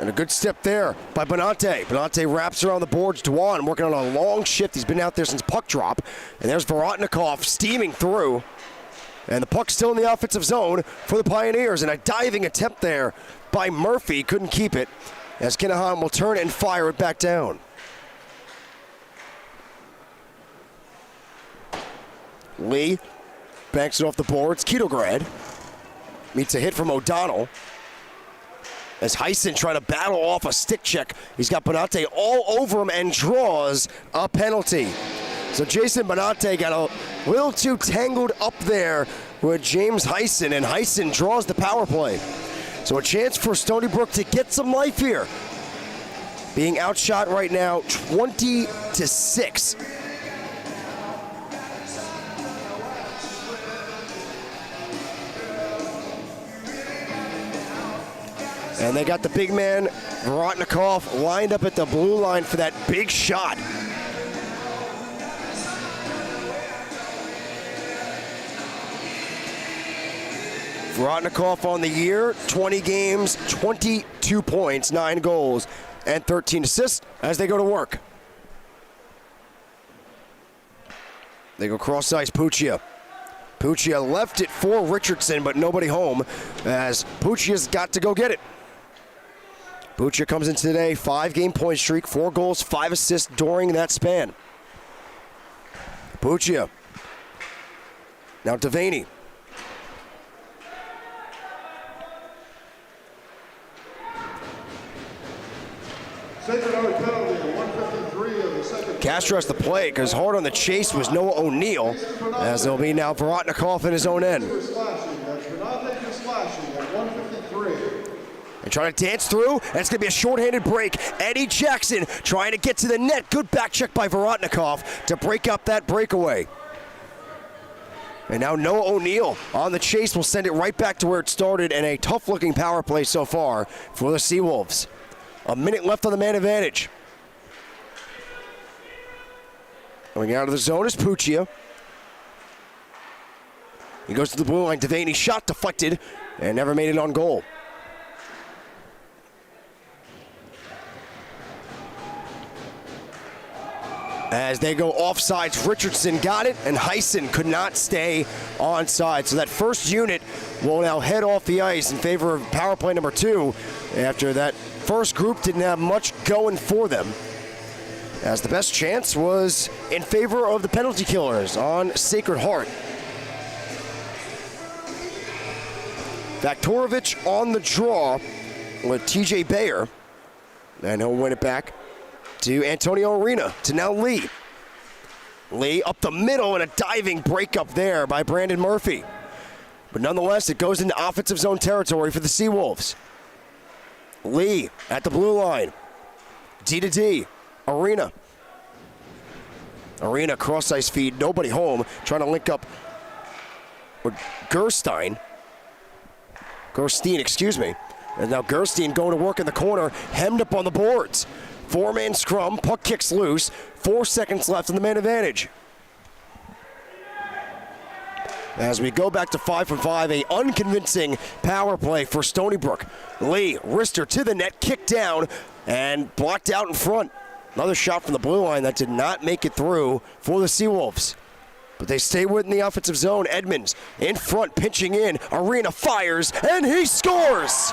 And a good step there by Bonante. Bonante wraps around the boards. Dwan working on a long shift. He's been out there since puck drop. And there's Vorotnikov steaming through. And the puck's still in the offensive zone for the Pioneers. And a diving attempt there by Murphy. Couldn't keep it as Kinahan will turn and fire it back down. Lee banks it off the boards. Kitograd meets a hit from O'Donnell. As Heisen trying to battle off a stick check. He's got Bonante all over him and draws a penalty. So Jason Bonante got a little too tangled up there with James Heisen, and Heisen draws the power play. So a chance for Stony Brook to get some life here. Being outshot right now 20-6. And they got the big man, Vorotnikov, lined up at the blue line for that big shot. Vorotnikov on the year, 20 games, 22 points, 9 goals, and 13 assists as they go to work. They go cross ice, Puccia. Puccia left it for Richardson, but nobody home as Puccia's got to go get it. Puccia comes in today, 5-game point streak, 4 goals, 5 assists during that span. Puccia. Now Devaney. Sacred Heart penalty, 153 of the second. Castro has to play because hard on the chase was Noah O'Neill, as there'll be now Vorotnikov in his own end. That's Bonante for slashing at 153. And trying to dance through, and it's going to be a shorthanded break. Eddie Jackson trying to get to the net. Good back check by Vorotnikov to break up that breakaway. And now Noah O'Neill on the chase will send it right back to where it started, and a tough-looking power play so far for the Seawolves. A minute left on the man advantage. Going out of the zone is Puccia. He goes to the blue line. Devaney shot deflected and never made it on goal. As they go offsides, Richardson got it, and Heisen could not stay onside. So that first unit will now head off the ice in favor of power play number 2 after that first group didn't have much going for them, as the best chance was in favor of the penalty killers on Sacred Heart. Vaktorovich on the draw with TJ Bayer, and he'll win it back to Antonio Arena, to now Lee. Lee up the middle and a diving break up there by Brandon Murphy. But nonetheless, it goes into offensive zone territory for the Seawolves. Lee at the blue line. D to D. Arena. Arena cross ice feed, nobody home. Trying to link up with Gerstein, excuse me. And now Gerstein going to work in the corner, hemmed up on the boards. 4-man scrum, puck kicks loose. 4 seconds left in the man advantage. As we go back to 5-from-5, a unconvincing power play for Stony Brook. Lee, wrister to the net, kicked down, and blocked out in front. Another shot from the blue line that did not make it through for the Seawolves. But they stay within the offensive zone. Edmonds in front, pinching in. Arena fires, and he scores!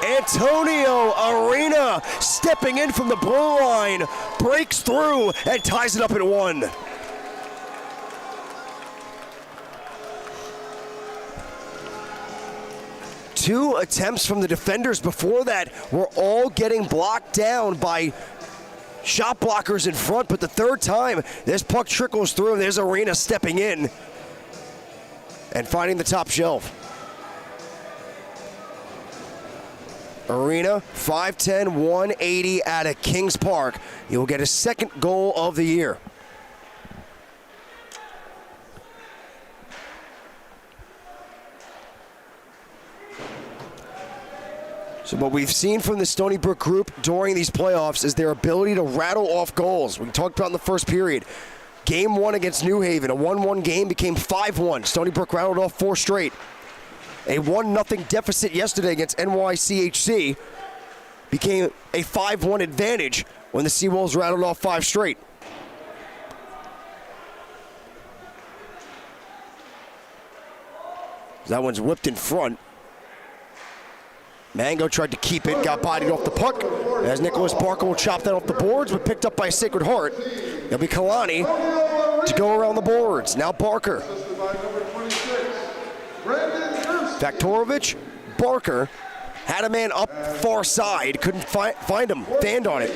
Antonio Arena stepping in from the blue line, breaks through, and ties it up at 1. Two attempts from the defenders before that were all getting blocked down by shot blockers in front, but the third time this puck trickles through and there's Arena stepping in and finding the top shelf. Arena, 5'10", 180 out of Kings Park. He will get his second goal of the year. So what we've seen from the Stony Brook group during these playoffs is their ability to rattle off goals. We talked about in the first period. Game 1 against New Haven, a 1-1 game became 5-1. Stony Brook rattled off 4 straight. A 1-0 deficit yesterday against NYCHC became a 5-1 advantage when the Seawolves rattled off 5 straight. That one's whipped in front. Mango tried to keep it, got bodied off the puck, as Nicholas Barker will chop that off the boards, but picked up by Sacred Heart. It'll be Kalani to go around the boards. Now Barker. Vaktorovich, Barker, had a man up far side, couldn't find him, fanned on it.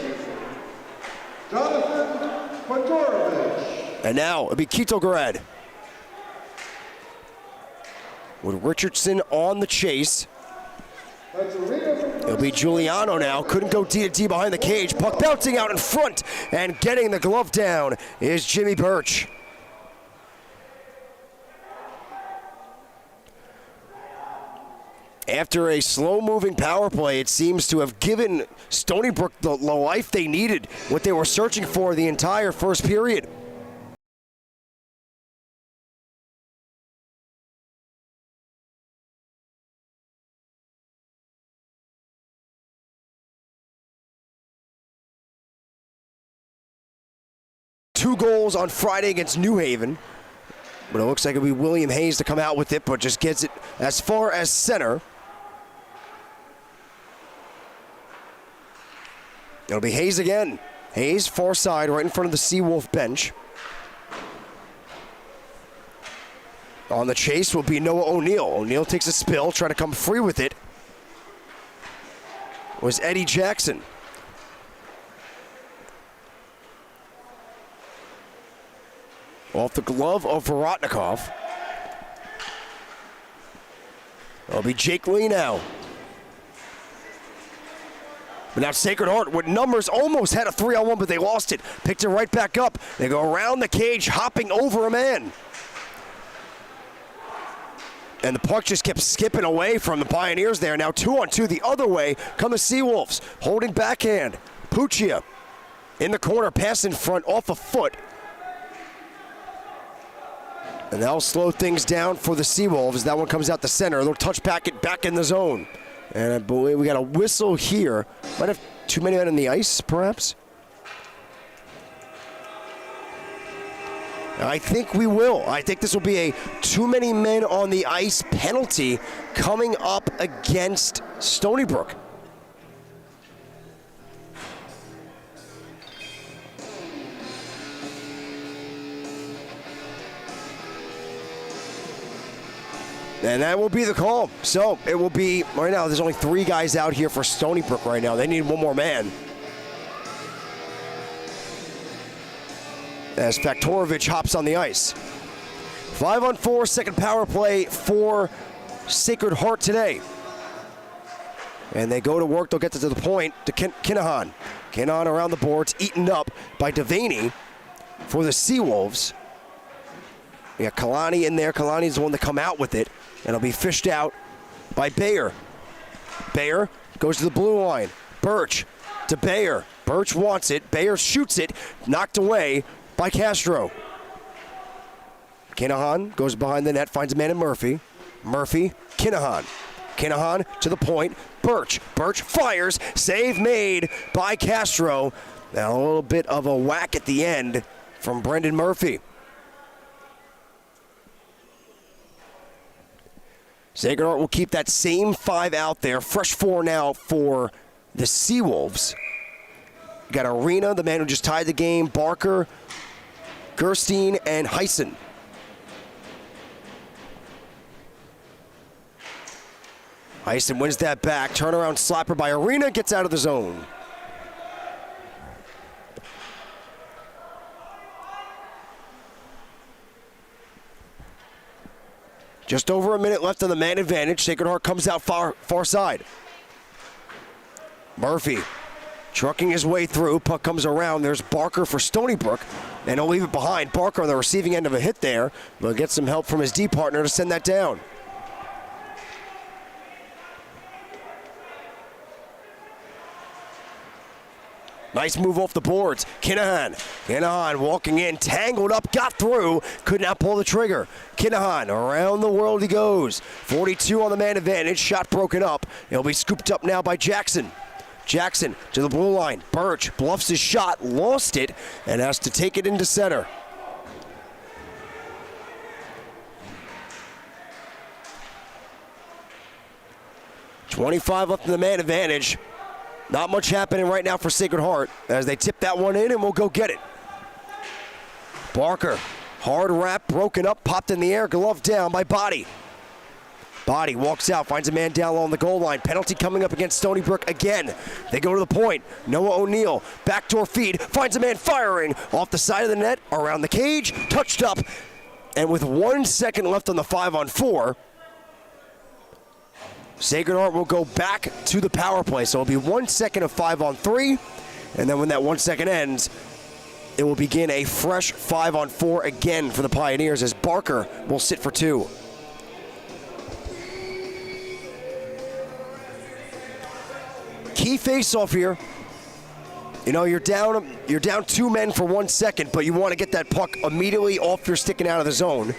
And now it'll be Kitograd. With Richardson on the chase. It'll be Giuliano now. Couldn't go D to D behind the cage. Puck bouncing out in front and getting the glove down is Jimmy Birch. After a slow-moving power play, it seems to have given Stony Brook the life they needed, what they were searching for the entire first period. Two goals on Friday against New Haven, but it looks like it'll be William Hayes to come out with it, but just gets it as far as center. It'll be Hayes again. Hayes, far side, right in front of the Seawolf bench. On the chase will be Noah O'Neill. O'Neill takes a spill, trying to come free with it. Was Eddie Jackson. Off the glove of Vorotnikov. It'll be Jake Lee now. But now Sacred Heart with numbers almost had a 3-on-1, but they lost it. Picked it right back up. They go around the cage, hopping over a man. And the puck just kept skipping away from the Pioneers there. Now 2-on-2 the other way come the Seawolves. Holding backhand. Puccia in the corner, pass in front off a foot. And that'll slow things down for the Seawolves. That one comes out the center. They'll touch back it back in the zone. And I believe we got a whistle here. Might have too many men on the ice, perhaps. I think we will. I think this will be a too many men on the ice penalty coming up against Stony Brook. And that will be the call. So it will be, right now, there's only 3 guys out here for Stony Brook right now. They need one more man. As Faktorovich hops on the ice. 5-on-4, second power play for Sacred Heart today. And they go to work, they'll get to the point to Kinahan. Kinahan around the boards, eaten up by Devaney for the Seawolves. We got Kalani in there. Kalani's the one to come out with it. And it'll be fished out by Bayer. Bayer goes to the blue line. Birch to Bayer. Birch wants it. Bayer shoots it. Knocked away by Castro. Kinahan goes behind the net, finds a man in Murphy. Murphy, Kinahan. Kinahan to the point. Birch. Birch fires. Save made by Castro. Now a little bit of a whack at the end from Brendan Murphy. Sacred Heart will keep that same 5 out there. Fresh 4 now for the Seawolves. Got Arena, the man who just tied the game, Barker, Gerstein, and Heisen. Heisen wins that back. Turnaround slapper by Arena, gets out of the zone. Just over a minute left on the man advantage. Sacred Heart comes out far side. Murphy trucking his way through. Puck comes around. There's Barker for Stony Brook. And he'll leave it behind. Barker on the receiving end of a hit there. But get some help from his D partner to send that down. Nice move off the boards. Kinahan walking in, tangled up, got through, could not pull the trigger. Kinahan, around the world he goes. 42 on the man advantage, shot broken up. It'll be scooped up now by Jackson. Jackson to the blue line. Birch bluffs his shot, lost it, and has to take it into center. .25 left in the man advantage. Not much happening right now for Sacred Heart as they tip that one in and we'll go get it. Barker, hard wrap, broken up, popped in the air, glove down by Body. Body walks out, finds a man down low on the goal line. Penalty coming up against Stony Brook again. They go to the point. Noah O'Neill, backdoor feed, finds a man firing off the side of the net, around the cage, touched up, and with 1 second left on the 5-on-4, Sacred Heart will go back to the power play. So it'll be 1 second of 5-on-3. And then when that 1 second ends, it will begin a fresh 5-on-4 again for the Pioneers as Barker will sit for 2. Key face-off here. You know, you're down 2 men for 1 second, but you want to get that puck immediately off your stick and out of the zone.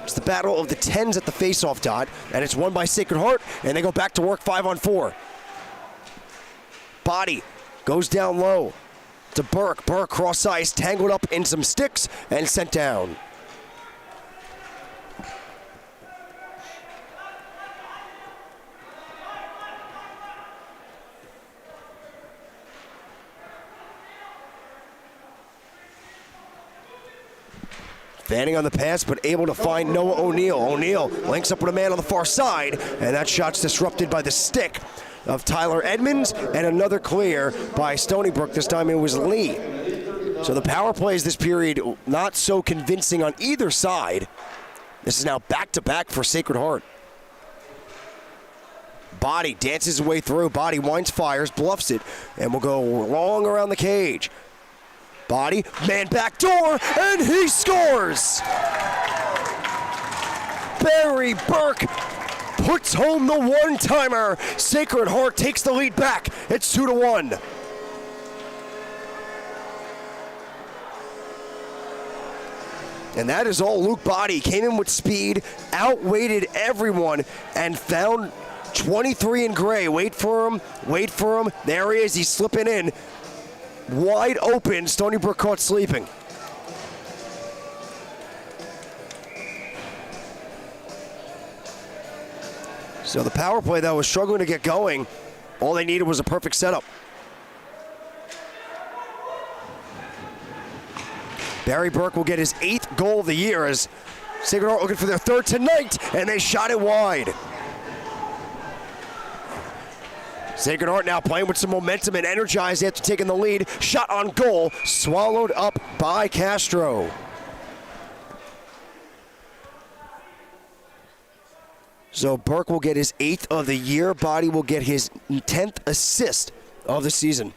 It's the battle of the 10s at the face-off dot, and it's won by Sacred Heart, and they go back to work 5-on-4. Body goes down low to Burke. Burke cross ice, tangled up in some sticks, and sent down. Fanning on the pass, but able to find Noah O'Neill. O'Neill links up with a man on the far side, and that shot's disrupted by the stick of Tyler Edmonds, and another clear by Stony Brook. This time it was Lee. So the power plays this period not so convincing on either side. This is now back-to-back for Sacred Heart. Body dances his way through. Body winds, fires, bluffs it, and will go long around the cage. Body, man back door, and he scores! Barry Burke puts home the one-timer. Sacred Heart takes the lead back. It's 2-1. And that is all Luke Body. Came in with speed, outweighted everyone, and found 23 in gray. Wait for him. There he is. He's slipping in. Wide open. Stony Brook caught sleeping. So the power play, though, was struggling to get going. All they needed was a perfect setup. Barry Burke will get his 8th goal of the year as Sacred Heart looking for their 3rd tonight, and they shot it wide. Sacred Heart now playing with some momentum and energized after taking the lead. Shot on goal, swallowed up by Castro. So Burke will get his 8th of the year. Body will get his 10th assist of the season.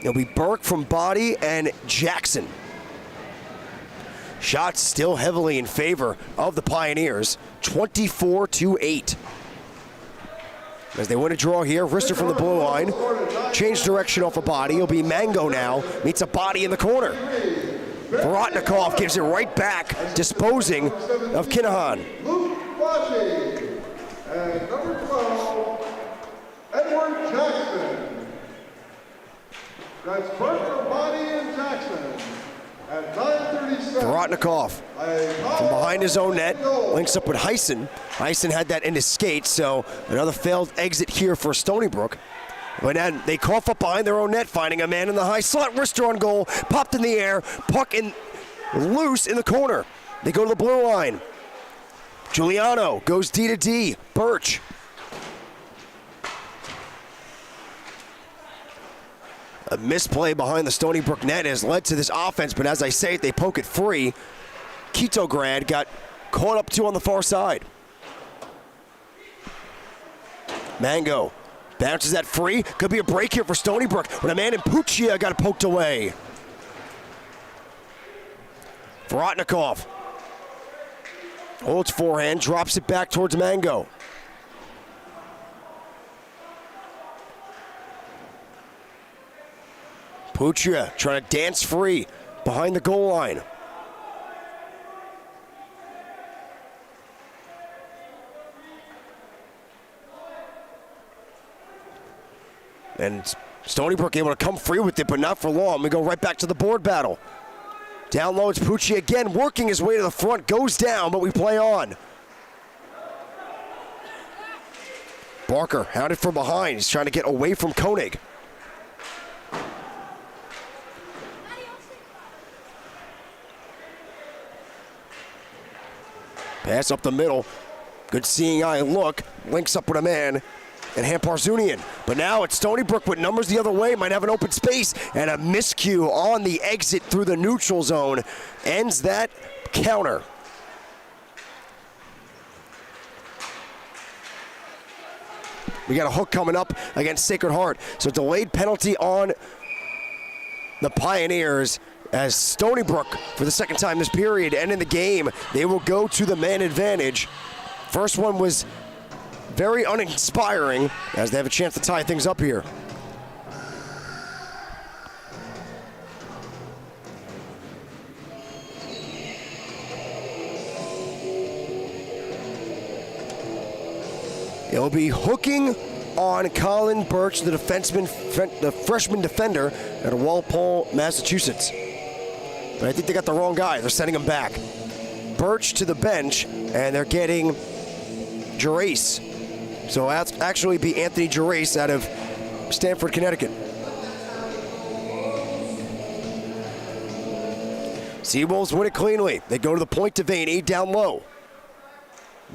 It'll be Burke from Body and Jackson. Shots still heavily in favor of the Pioneers, 24-8. As they win a draw here, Rister from the blue line. Change direction off a Body. It'll be Mango now. Meets a Body in the corner. Vorotnikov gives it right back, disposing of Kinahan. Luke Bocci. And number 12, Edward Jackson. That's Burke from Body and Jackson. At 9:37. Vorotnikov from behind his own net, links up with Heisen. Heisen had that in his skates, so another failed exit here for Stony Brook. But then they cough up behind their own net, finding a man in the high slot. Rister on goal, popped in the air, puck in loose in the corner. They go to the blue line. Giuliano goes D to D. Birch. A misplay behind the Stony Brook net has led to this offense, but as I say it, they poke it free. Kitograd got caught up two on the far side. Mango bounces that free. Could be a break here for Stony Brook when a man in Puccia got poked away. Vorotnikov holds forehand, drops it back towards Mango. Puccia trying to dance free behind the goal line. And Stony Brook able to come free with it, but not for long. We go right back to the board battle. Down low, it's Puccia again, working his way to the front, goes down, but we play on. Barker hounded from behind. He's trying to get away from Koenig. Pass up the middle. Good seeing eye look. Links up with a man. And Hamparzunian. But now it's Stony Brook with numbers the other way. Might have an open space. And a miscue on the exit through the neutral zone. Ends that counter. We got a hook coming up against Sacred Heart. So delayed penalty on the Pioneers. As Stony Brook, for the second time this period and in the game, they will go to the man advantage. First one was very uninspiring as they have a chance to tie things up here. It'll be hooking on Colin Birch, the freshman defender at Walpole, Massachusetts. But I think they got the wrong guy. They're sending him back. Birch to the bench, and they're getting Gerace. So it'll actually be Anthony Gerace out of Stamford, Connecticut. Seawolves win it cleanly. They go to the point. Devaney down low.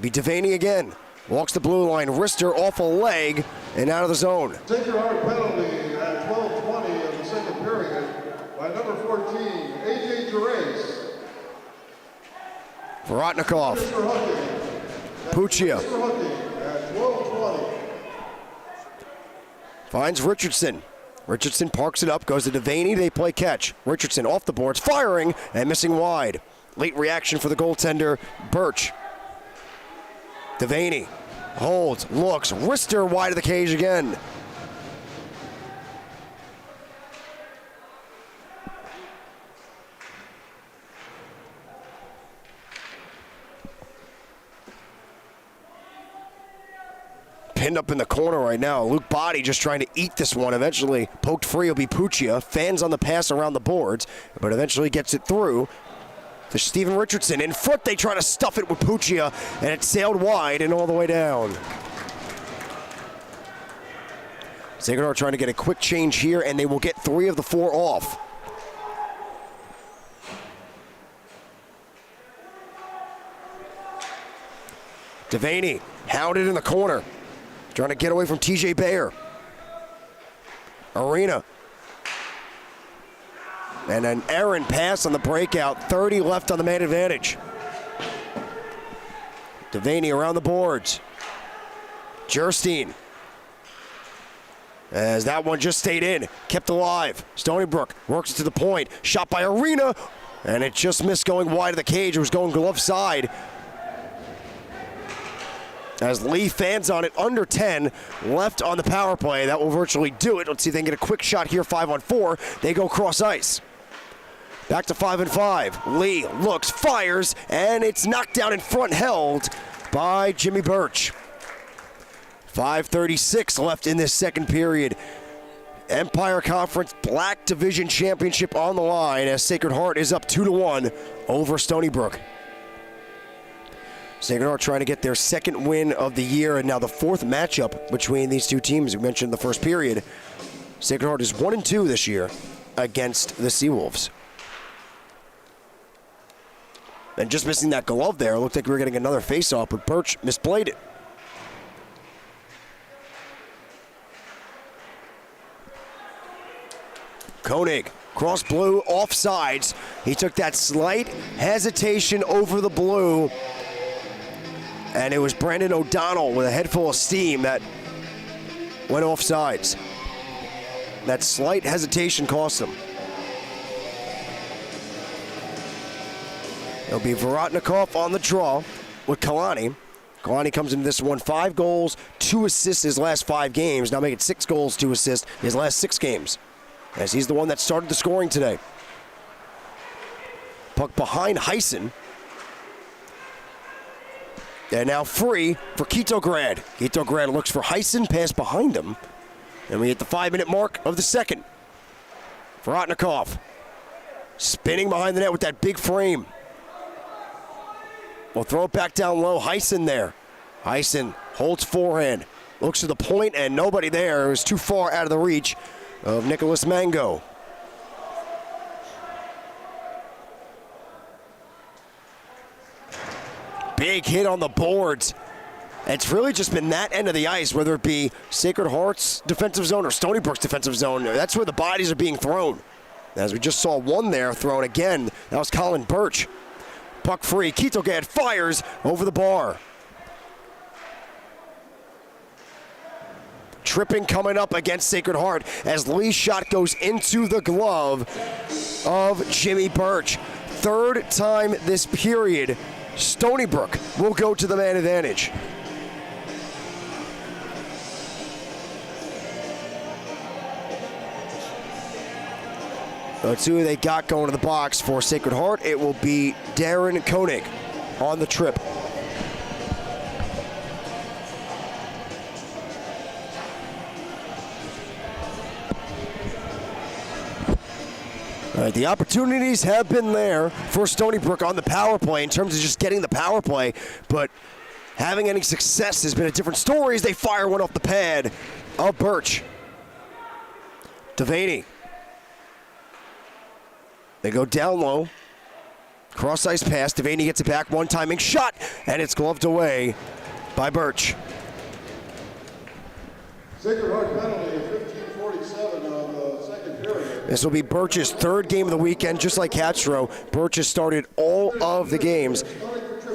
Be Devaney again. Walks the blue line. Rister off a leg and out of the zone. Sacred Heart penalty at 12:20 of the second period by number 14, A.J. Gerace. Vorotnikov. Puccia. At 12:20. Finds Richardson. Richardson parks it up, goes to Devaney. They play catch. Richardson off the boards, firing and missing wide. Late reaction for the goaltender, Birch. Devaney holds, looks, Rister wide of the cage again. Pinned up in the corner right now. Luke Body just trying to eat this one. Eventually poked free will be Puccia. Fans on the pass around the boards, but eventually gets it through. to Steven Richardson. In front, they try to stuff it with Puccia, and it sailed wide and all the way down. Sacred Heart trying to get a quick change here, and they will get 3 of the 4 off. Devaney hounded in the corner, trying to get away from TJ Bayer. Arena. And an errant pass on the breakout. 30 left on the man advantage. Devaney around the boards. Jerstein. As that one just stayed in, kept alive. Stony Brook works it to the point. Shot by Arena, and it just missed going wide of the cage. It was going glove side. As Lee fans on it, under 10 left on the power play. That will virtually do it. Let's see if they can get a quick shot here, 5-on-4. They go cross ice. Back to 5-and-5. Lee looks, fires, and it's knocked down in front, held by Jimmy Birch. 5:36 left in this second period. Empire Conference Black Division Championship on the line as Sacred Heart is up 2-1 over Stony Brook. Sacred Heart trying to get their second win of the year, and now the 4th matchup between these two teams. We mentioned in the first period. Sacred Heart is 1-2 this year against the Seawolves. And just missing that glove there, looked like we were getting another face-off, but Birch misplayed it. Koenig, cross blue, offsides. He took that slight hesitation over the blue, and it was Brandon O'Donnell with a head full of steam that went offsides. That slight hesitation cost him. It'll be Vorotnikov on the draw with Kalani. Kalani comes into this one 5 goals, 2 assists his last 5 games. Now making 6 goals, 2 assists his last 6 games. As he's the one that started the scoring today. Puck behind Heisen. And now free for Kitograd. Kitograd looks for Heisen, pass behind him. And we hit the 5-minute mark of the second. Vorotnikov spinning behind the net with that big frame. We'll throw it back down low. Heisen there. Heisen holds forehand. Looks to the point and nobody there. It was too far out of the reach of Nicholas Mango. Big hit on the boards. It's really just been that end of the ice, whether it be Sacred Heart's defensive zone or Stony Brook's defensive zone. That's where the bodies are being thrown. As we just saw one there thrown again. That was Colin Birch. Puck free. Kitograd fires over the bar. Tripping coming up against Sacred Heart as Lee's shot goes into the glove of Jimmy Birch. 3rd time this period, Stony Brook will go to the man advantage. Let's see who they got going to the box for Sacred Heart. It will be Darren Koenig on the trip. All right, the opportunities have been there for Stony Brook on the power play in terms of just getting the power play, but having any success has been a different story as they fire one off the pad of Birch. Devaney. They go down low. Cross ice pass. Devaney gets it back. One timing shot, and it's gloved away by Birch. Sacred Heart penalty of 15:47 on the second period. This will be Birch's 3rd game of the weekend, just like Castro. Birch has started all of the games.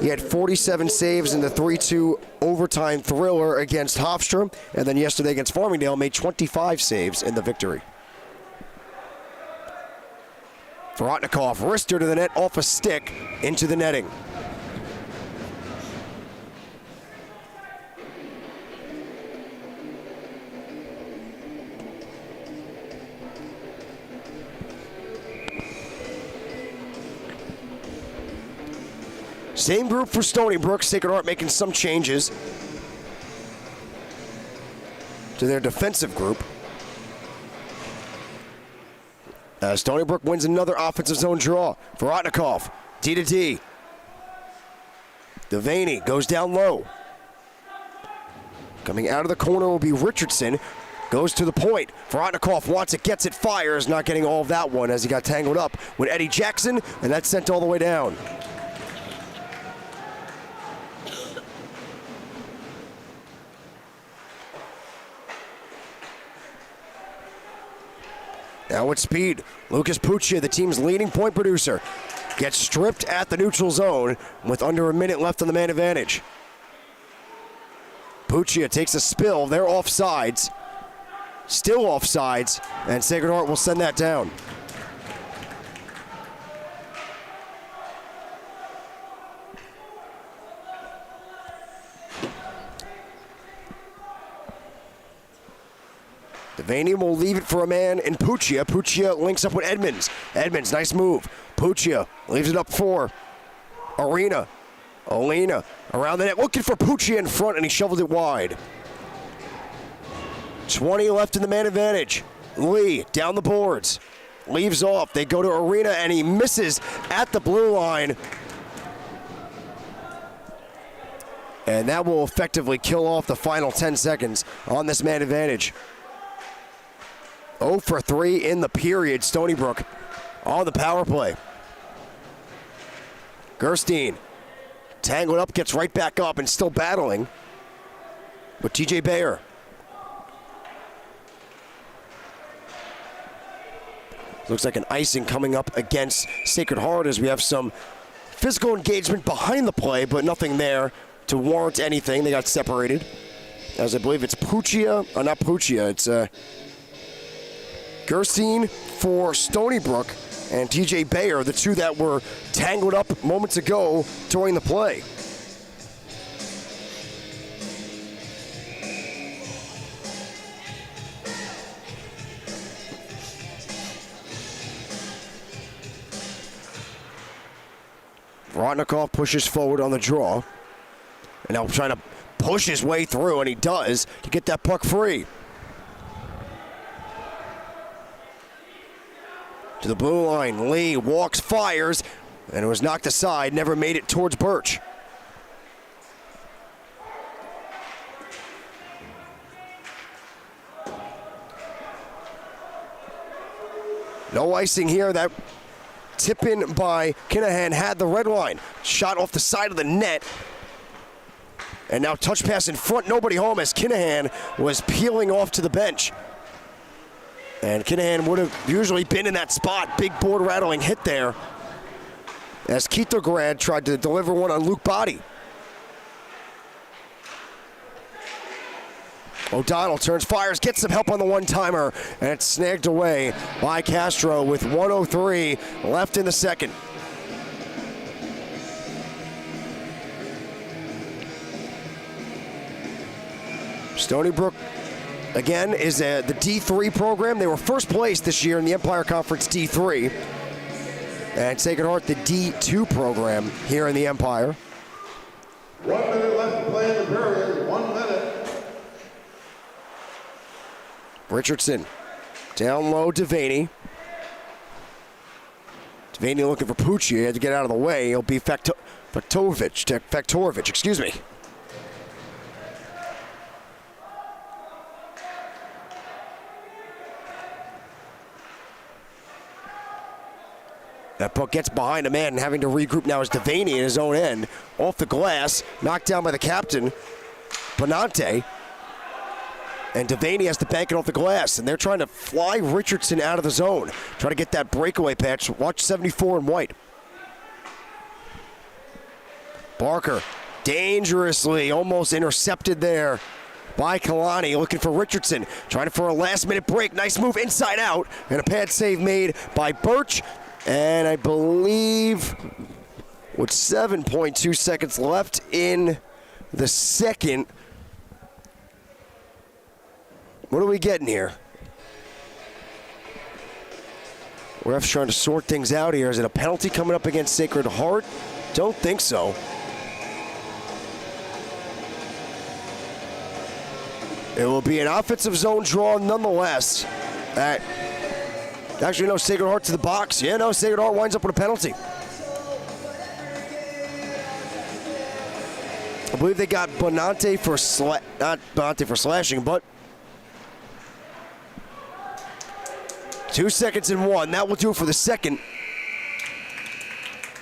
He had 47 saves in the 3-2 overtime thriller against Hofstra, and then yesterday against Farmingdale made 25 saves in the victory. Vorotnikov, wrister to the net, off a stick, into the netting. Same group for Stony Brook. Sacred Heart making some changes to their defensive group. Stony Brook wins another offensive zone draw. Vorotnikov D to D. Devaney goes down low. Coming out of the corner will be Richardson. Goes to the point. Vorotnikov wants it, gets it, fires. Not getting all of that one as he got tangled up with Eddie Jackson, and that's sent all the way down. Now with speed, Lucas Puccia, the team's leading point producer, gets stripped at the neutral zone with under a minute left on the man advantage. Puccia takes a spill. They're offsides. Still offsides, and Sacred Heart will send that down. Devaney will leave it for a man in Puccia. Puccia links up with Edmonds. Edmonds, nice move. Puccia leaves it up for Arena. Olina around the net, looking for Puccia in front, and he shovels it wide. 20 left in the man advantage. Lee down the boards. Leaves off. They go to Arena, and he misses at the blue line. And that will effectively kill off the final 10 seconds on this man advantage. 0 for 3 in the period. Stony Brook on the power play. Gerstein tangled up, gets right back up, and still battling with TJ Bayer. Looks like an icing coming up against Sacred Heart as we have some physical engagement behind the play, but nothing there to warrant anything. They got separated. As I believe it's Puccia, not Puccia, it's Gerstein for Stony Brook and TJ Bayer, the two that were tangled up moments ago during the play. Vorotnikov pushes forward on the draw. And now trying to push his way through, and he does, to get that puck free. To the blue line, Lee walks, fires, and it was knocked aside, never made it towards Birch. No icing here. That tip in by Kinahan had the red line. Shot off the side of the net. And now touch pass in front, nobody home as Kinahan was peeling off to the bench. And Kinahan would have usually been in that spot. Big board rattling hit there as Kitograd tried to deliver one on Luke Body. O'Donnell turns, fires, gets some help on the one-timer, and it's snagged away by Castro with 1:03 left in the second. Stony Brook, again, is the D3 program. They were first place this year in the Empire Conference D3. And Sacred Heart, the D2 program here in the Empire. 1 minute left to play in the period. 1 minute. Richardson, down low, Devaney. Devaney looking for Puccia. He had to get out of the way. He'll be Faktorovic, excuse me. That puck gets behind a man, and having to regroup now is Devaney in his own end. Off the glass, knocked down by the captain, Bonante. And Devaney has to bank it off the glass, and they're trying to fly Richardson out of the zone. Try to get that breakaway patch. Watch 74 in white. Barker, dangerously, almost intercepted there by Kalani, looking for Richardson. Trying for a last-minute break. Nice move inside out, and a pad save made by Birch. And I believe with 7.2 seconds left in the second, what are we getting here? Ref's trying to sort things out here. Is it a penalty coming up against Sacred Heart? Don't think so. It will be an offensive zone draw nonetheless. Actually, no, Sacred Heart to the box. Yeah, no, Sacred Heart winds up with a penalty. believe they got Bonante for not Bonante for slashing, but 2 seconds and 1. That will do it for the second.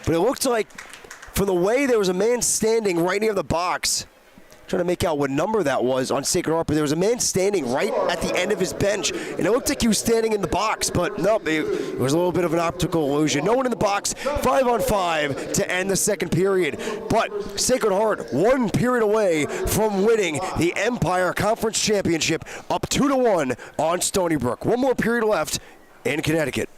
But it looked like, from the way there was a man standing right near the box, trying to make out what number that was on Sacred Heart, but there was a man standing right at the end of his bench, and it looked like he was standing in the box, but nope, it was a little bit of an optical illusion. No one in the box, 5-on-5 to end the second period. But Sacred Heart, 1 period away from winning the Empire Conference Championship, up 2-1 on Stony Brook. 1 more period left in Connecticut.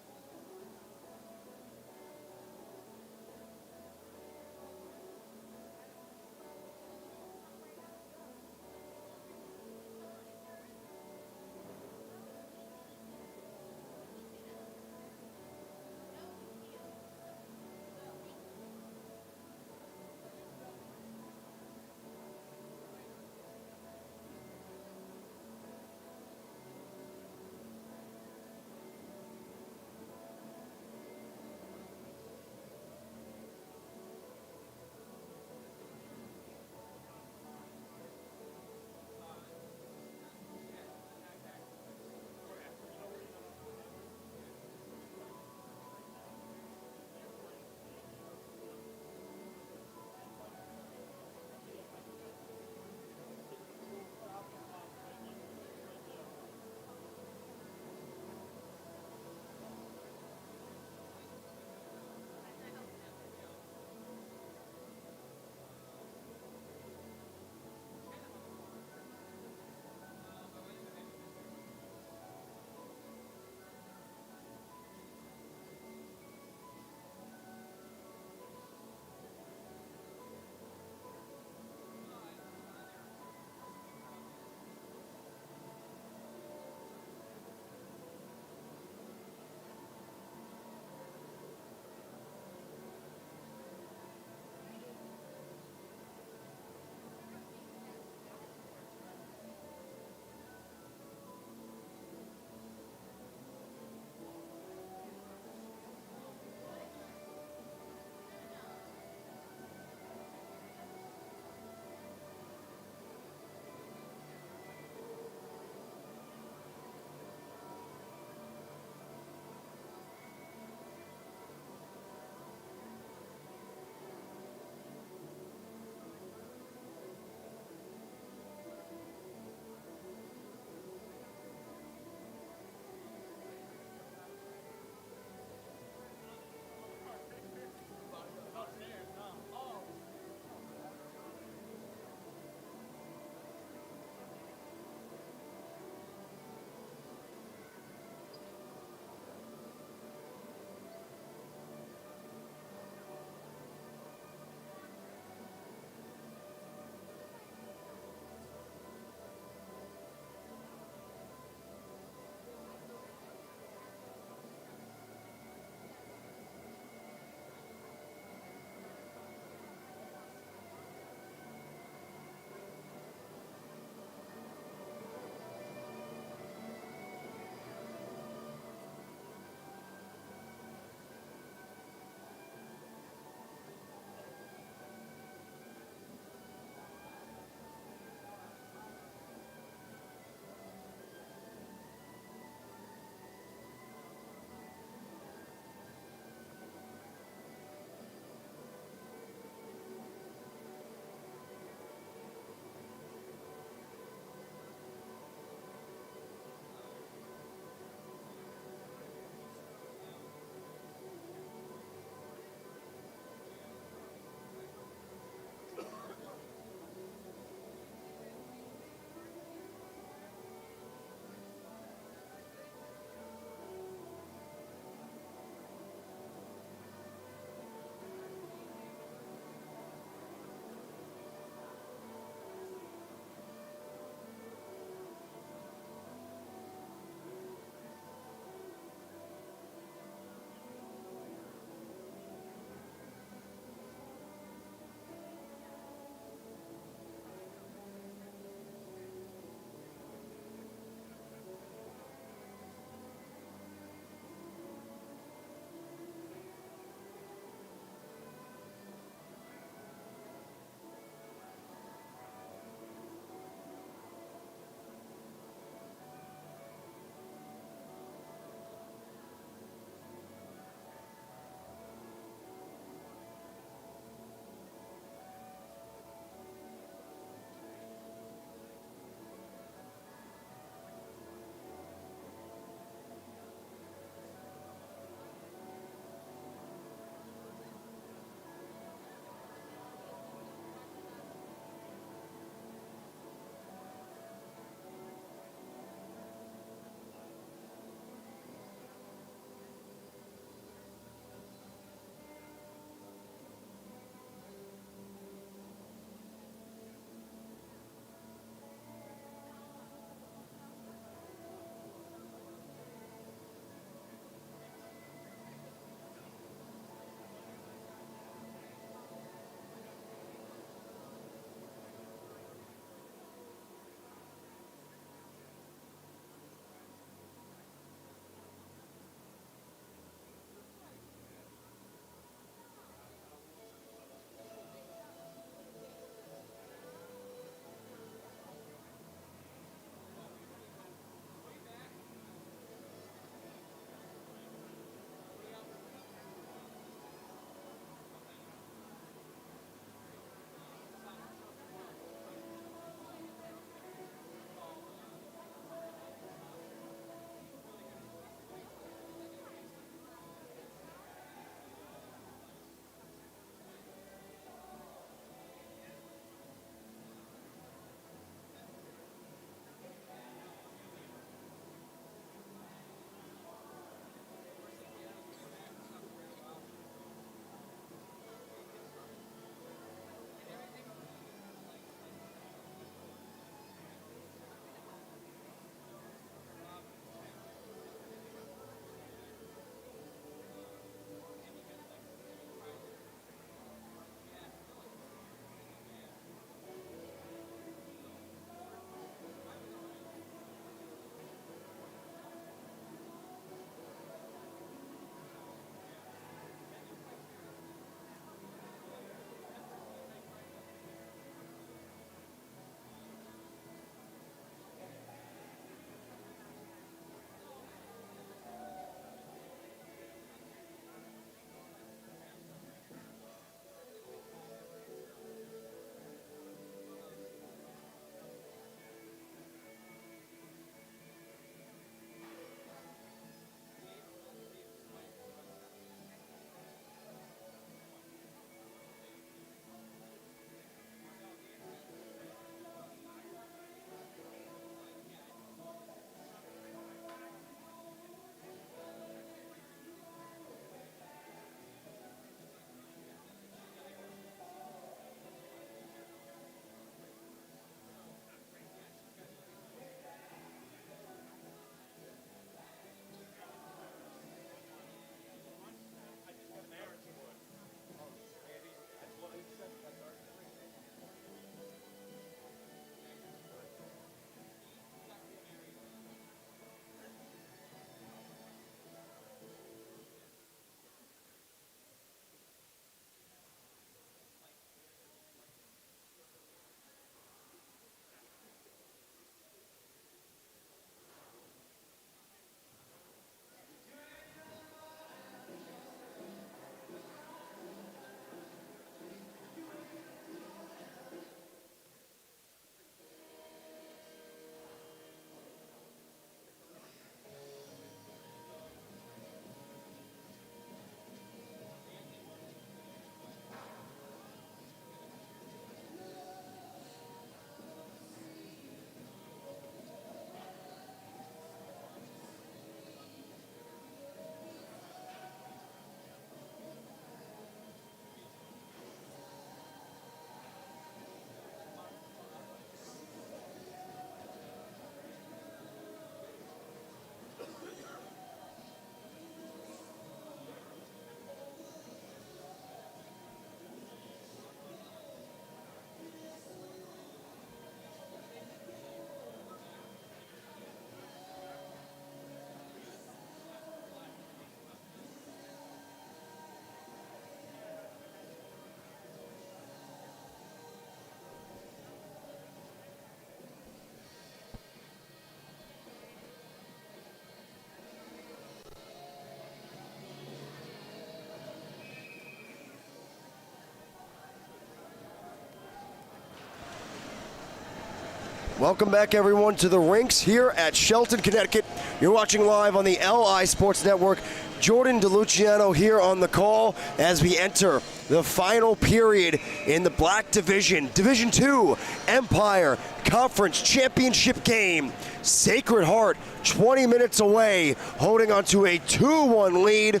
Welcome back, everyone, to the rinks here at Shelton, Connecticut. You're watching live on the LI Sports Network. Jordan DeLuciano here on the call as we enter the final period in the Black Division, Division II Empire Conference Championship game. Sacred Heart, 20 minutes away, holding on to a 2-1 lead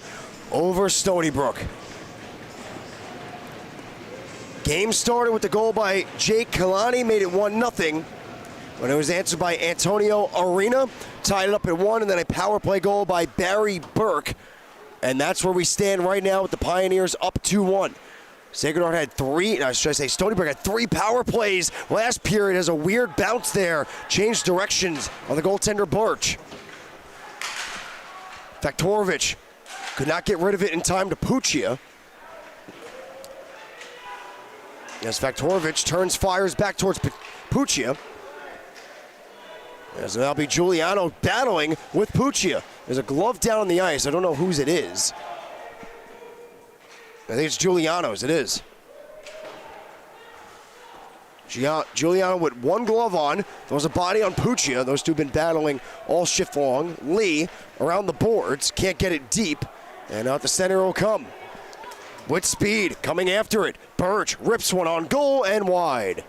over Stony Brook. Game started with the goal by Jake Kalani, made it 1-0. When it was answered by Antonio Arena, tied it up at 1, and then a power play goal by Barry Burke. And that's where we stand right now with the Pioneers up 2-1. Sacred Heart had Stony Brook had 3 power plays. Last period has a weird bounce there. Changed directions on the goaltender Birch. Faktorovich could not get rid of it in time to Puccia. As Faktorovich turns, fires back towards Puccia. As that'll be Giuliano battling with Puccia. There's a glove down on the ice. I don't know whose it is. I think it's Giuliano's. It is. Giuliano with 1 glove on. There was a body on Puccia. Those two have been battling all shift long. Lee around the boards. Can't get it deep. And out the center will come. With speed, coming after it. Birch rips one on goal and wide.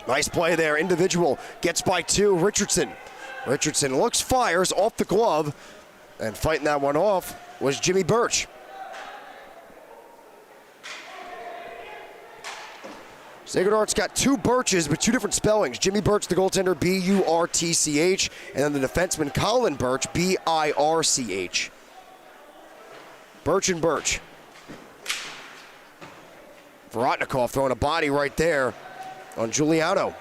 Nice play there. Individual gets by 2. Richardson looks, fires off the glove, and fighting that one off was Jimmy Birch. Sacred Heart's got 2 Birches with 2 different spellings. Jimmy Birch, the goaltender, B-U-R-T-C-H, and then the defenseman Colin Birch, B-I-R-C-H. Birch and Birch. Vorotnikov throwing a body right there on Giuliano.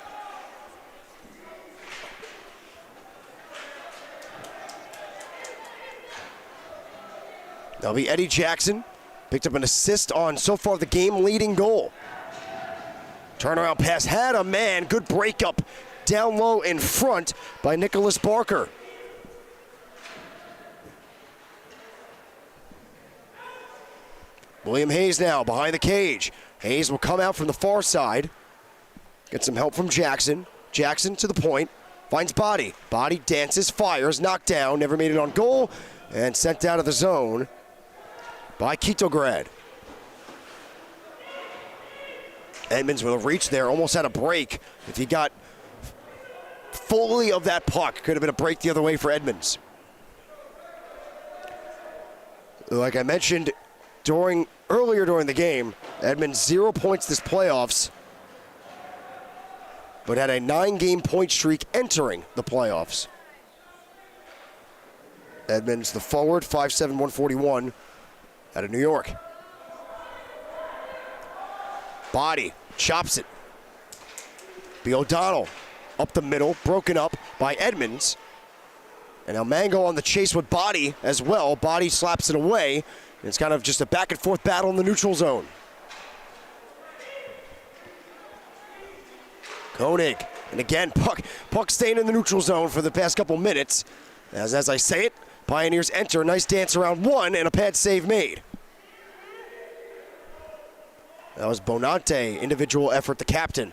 That'll be Eddie Jackson. Picked up an assist on, so far, the game-leading goal. Turnaround pass had a man. Good breakup down low in front by Nicholas Barker. William Hayes now behind the cage. Hayes will come out from the far side. Get some help from Jackson. Jackson to the point. Finds Body. Body dances, fires, knocked down. Never made it on goal. And sent out of the zone by Kitograd. Edmonds with a reach there. Almost had a break. If he got fully of that puck, could have been a break the other way for Edmonds. Like I mentioned earlier during the game, Edmonds 0 points this playoffs, but had a 9-game point streak entering the playoffs. Edmonds, the forward, 5'7", 141, out of New York. Body, chops it. B. O'Donnell, up the middle, broken up by Edmonds. And now Mango on the chase with Body as well. Body slaps it away. It's kind of just a back-and-forth battle in the neutral zone. Koenig, and again, puck staying in the neutral zone for the past couple minutes. As I say it, Pioneers enter. Nice dance around 1 and a pad save made. That was Bonante, individual effort, the captain.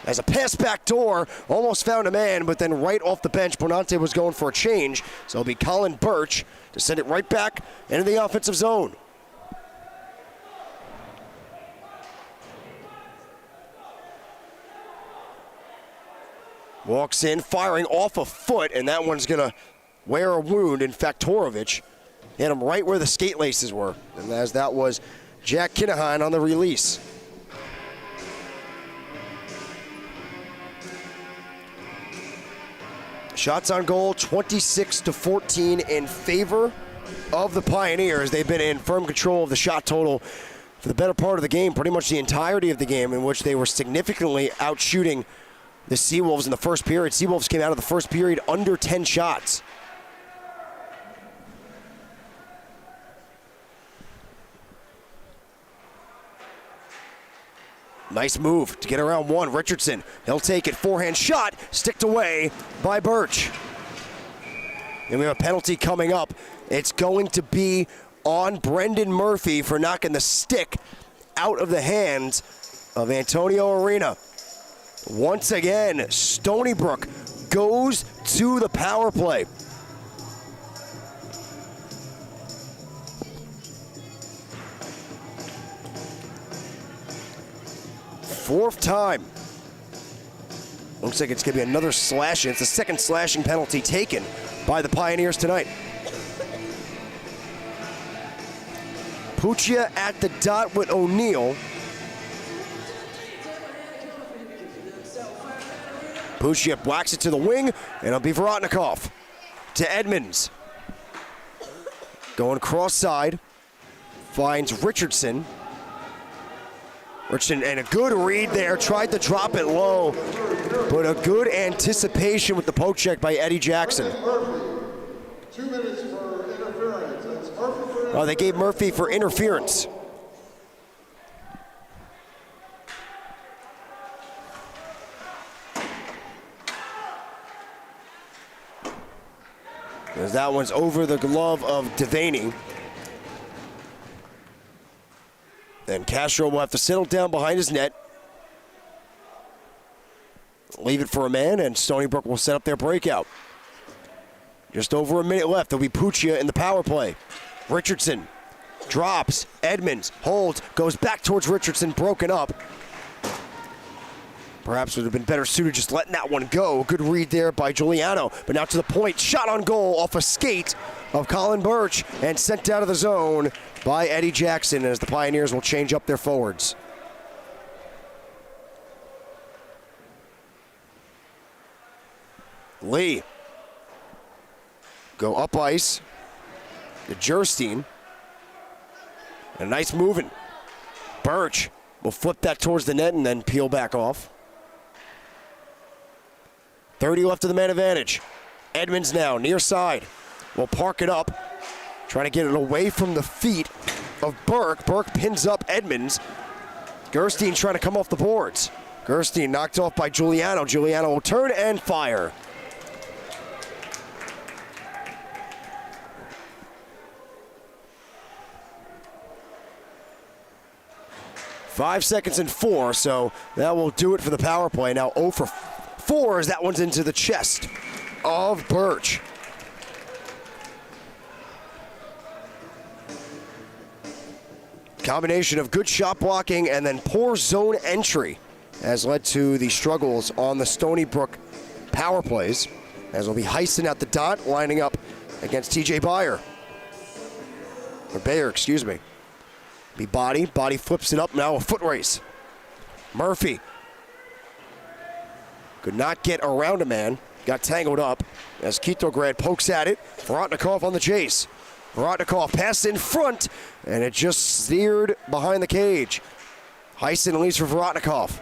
As a pass back door, almost found a man, but then right off the bench, Bonante was going for a change. So it'll be Colin Birch to send it right back into the offensive zone. Walks in, firing off a foot, and that one's going to wear a wound in Faktorovich. Hit him right where the skate laces were. And as that was Jack Kinahan on the release. Shots on goal, 26-14 in favor of the Pioneers. They've been in firm control of the shot total for the better part of the game, pretty much the entirety of the game, in which they were significantly outshooting the Seawolves in the first period. Seawolves came out of the first period under 10 shots. Nice move to get around 1. Richardson, he'll take it. Forehand shot, sticked away by Birch. And we have a penalty coming up. It's going to be on Brendan Murphy for knocking the stick out of the hands of Antonio Arena. Once again, Stony Brook goes to the power play. Fourth time. Looks like it's going to be another slashing. It's the second slashing penalty taken by the Pioneers tonight. Puccia at the dot with O'Neal. Puccia whacks it to the wing, and it'll be Vorotnikov to Edmonds. Going cross side, finds Richardson. Richardson, and a good read there, tried to drop it low, but a good anticipation with the poke check by Eddie Jackson. 2 minutes for interference. That's Murphy for Oh, they gave Murphy for interference. As that one's over the glove of Devaney. And Castro will have to settle down behind his net. Leave it for a man, and Stony Brook will set up their breakout. Just over a minute left. There'll be Puccia in the power play. Richardson drops. Edmonds holds. Goes back towards Richardson. Broken up. Perhaps would have been better suited just letting that one go. Good read there by Giuliano. But now to the point. Shot on goal off a skate of Colin Birch and sent out of the zone by Eddie Jackson as the Pioneers will change up their forwards. Lee. Go up ice. To Jerstein. And a nice moving. Birch will flip that towards the net and then peel back off. 30 left of the man advantage. Edmonds now, near side. Will park it up. Trying to get it away from the feet of Burke. Burke pins up Edmonds. Gerstein trying to come off the boards. Gerstein knocked off by Giuliano. Giuliano will turn and fire. Five seconds and 4, so that will do it for the power play. Now 0 for 4 as that one's into the chest of Birch. Combination of good shot blocking and then poor zone entry has led to the struggles on the Stony Brook power plays, as will be Heisen at the dot, lining up against TJ Bayer. Or Bayer, excuse me. Be Body flips it up, now a foot race. Murphy could not get around a man, got tangled up as Kitograd pokes at it. Vorotnikov on the chase. Vorotnikov pass in front, and it just steered behind the cage. Heisen leads for Vorotnikov.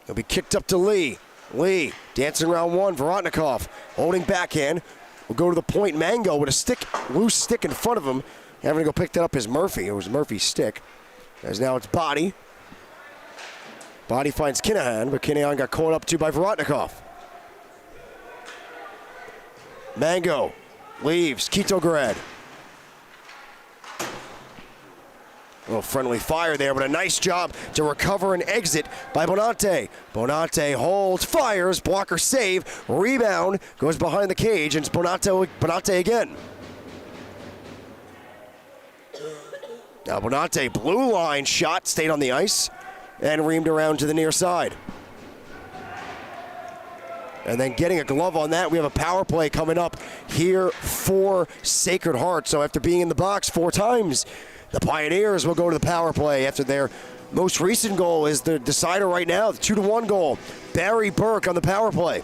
He'll be kicked up to Lee. Lee dancing around one. Vorotnikov holding backhand. Will go to the point. Mango with a stick, loose stick in front of him. Having to go pick that up is Murphy. It was Murphy's stick. As now it's Body. Body finds Kinahan, but Kinahan got caught up to by Vorotnikov. Mango leaves Kitograd. A little friendly fire there, but a nice job to recover and exit by Bonante. Bonante holds, fires, blocker save, rebound, goes behind the cage, and it's Bonante again. Now Bonante, blue line shot, stayed on the ice, and reamed around to the near side. And then getting a glove on that, we have a power play coming up here for Sacred Heart. So after being in the box 4 times, the Pioneers will go to the power play after their most recent goal is the decider right now, the 2-1 goal. Barry Burke on the power play.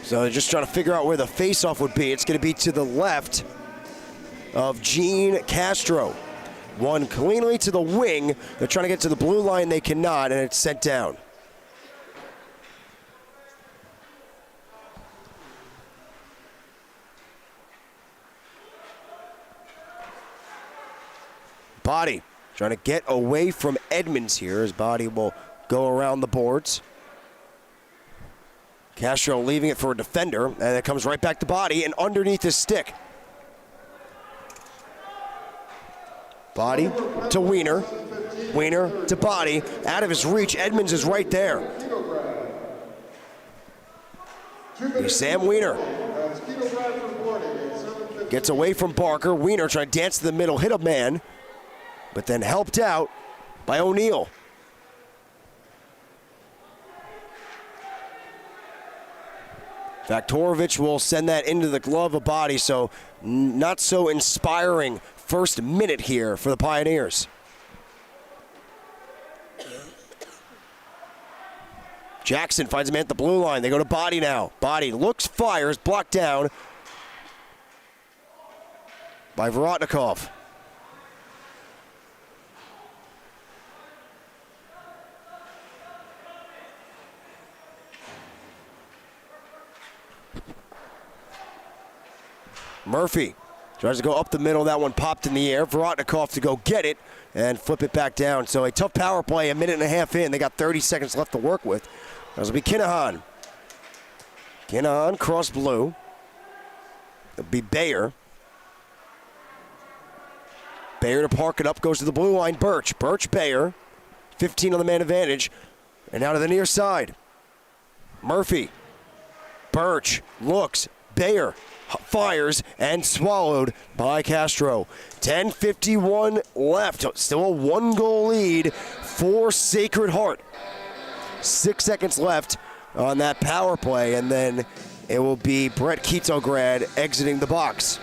So they're just trying to figure out where the faceoff would be. It's going to be to the left of Gene Castro. One cleanly to the wing. They're trying to get to the blue line. They cannot, and it's sent down. Body trying to get away from Edmonds here. His Body will go around the boards. Castro leaving it for a defender, and it comes right back to Body and underneath his stick. Body to Wiener. Wiener to Body. Out of his reach. Edmonds is right there. Here's Sam Wiener. Gets away from Barker. Wiener trying to dance to the middle, hit a man, but then helped out by O'Neal. Vaktorovic will send that into the glove of Body, so not so inspiring first minute here for the Pioneers. Jackson finds a man at the blue line. They go to Body now. Body looks, fires, blocked down by Vorotnikov. Murphy tries to go up the middle. That one popped in the air. Vorotnikov to go get it and flip it back down. So a tough power play, a minute and a half in. They got 30 seconds left to work with. This will be Kinahan. Kinahan cross blue. It'll be Bayer. Bayer to park it up, goes to the blue line. Birch, Bayer. 15 on the man advantage. And out to the near side. Murphy. Birch looks. Bayer fires and swallowed by Castro. 10:51 left. Still a 1-goal lead for Sacred Heart. 6 seconds left on that power play, and then it will be Brett Kitograd exiting the box.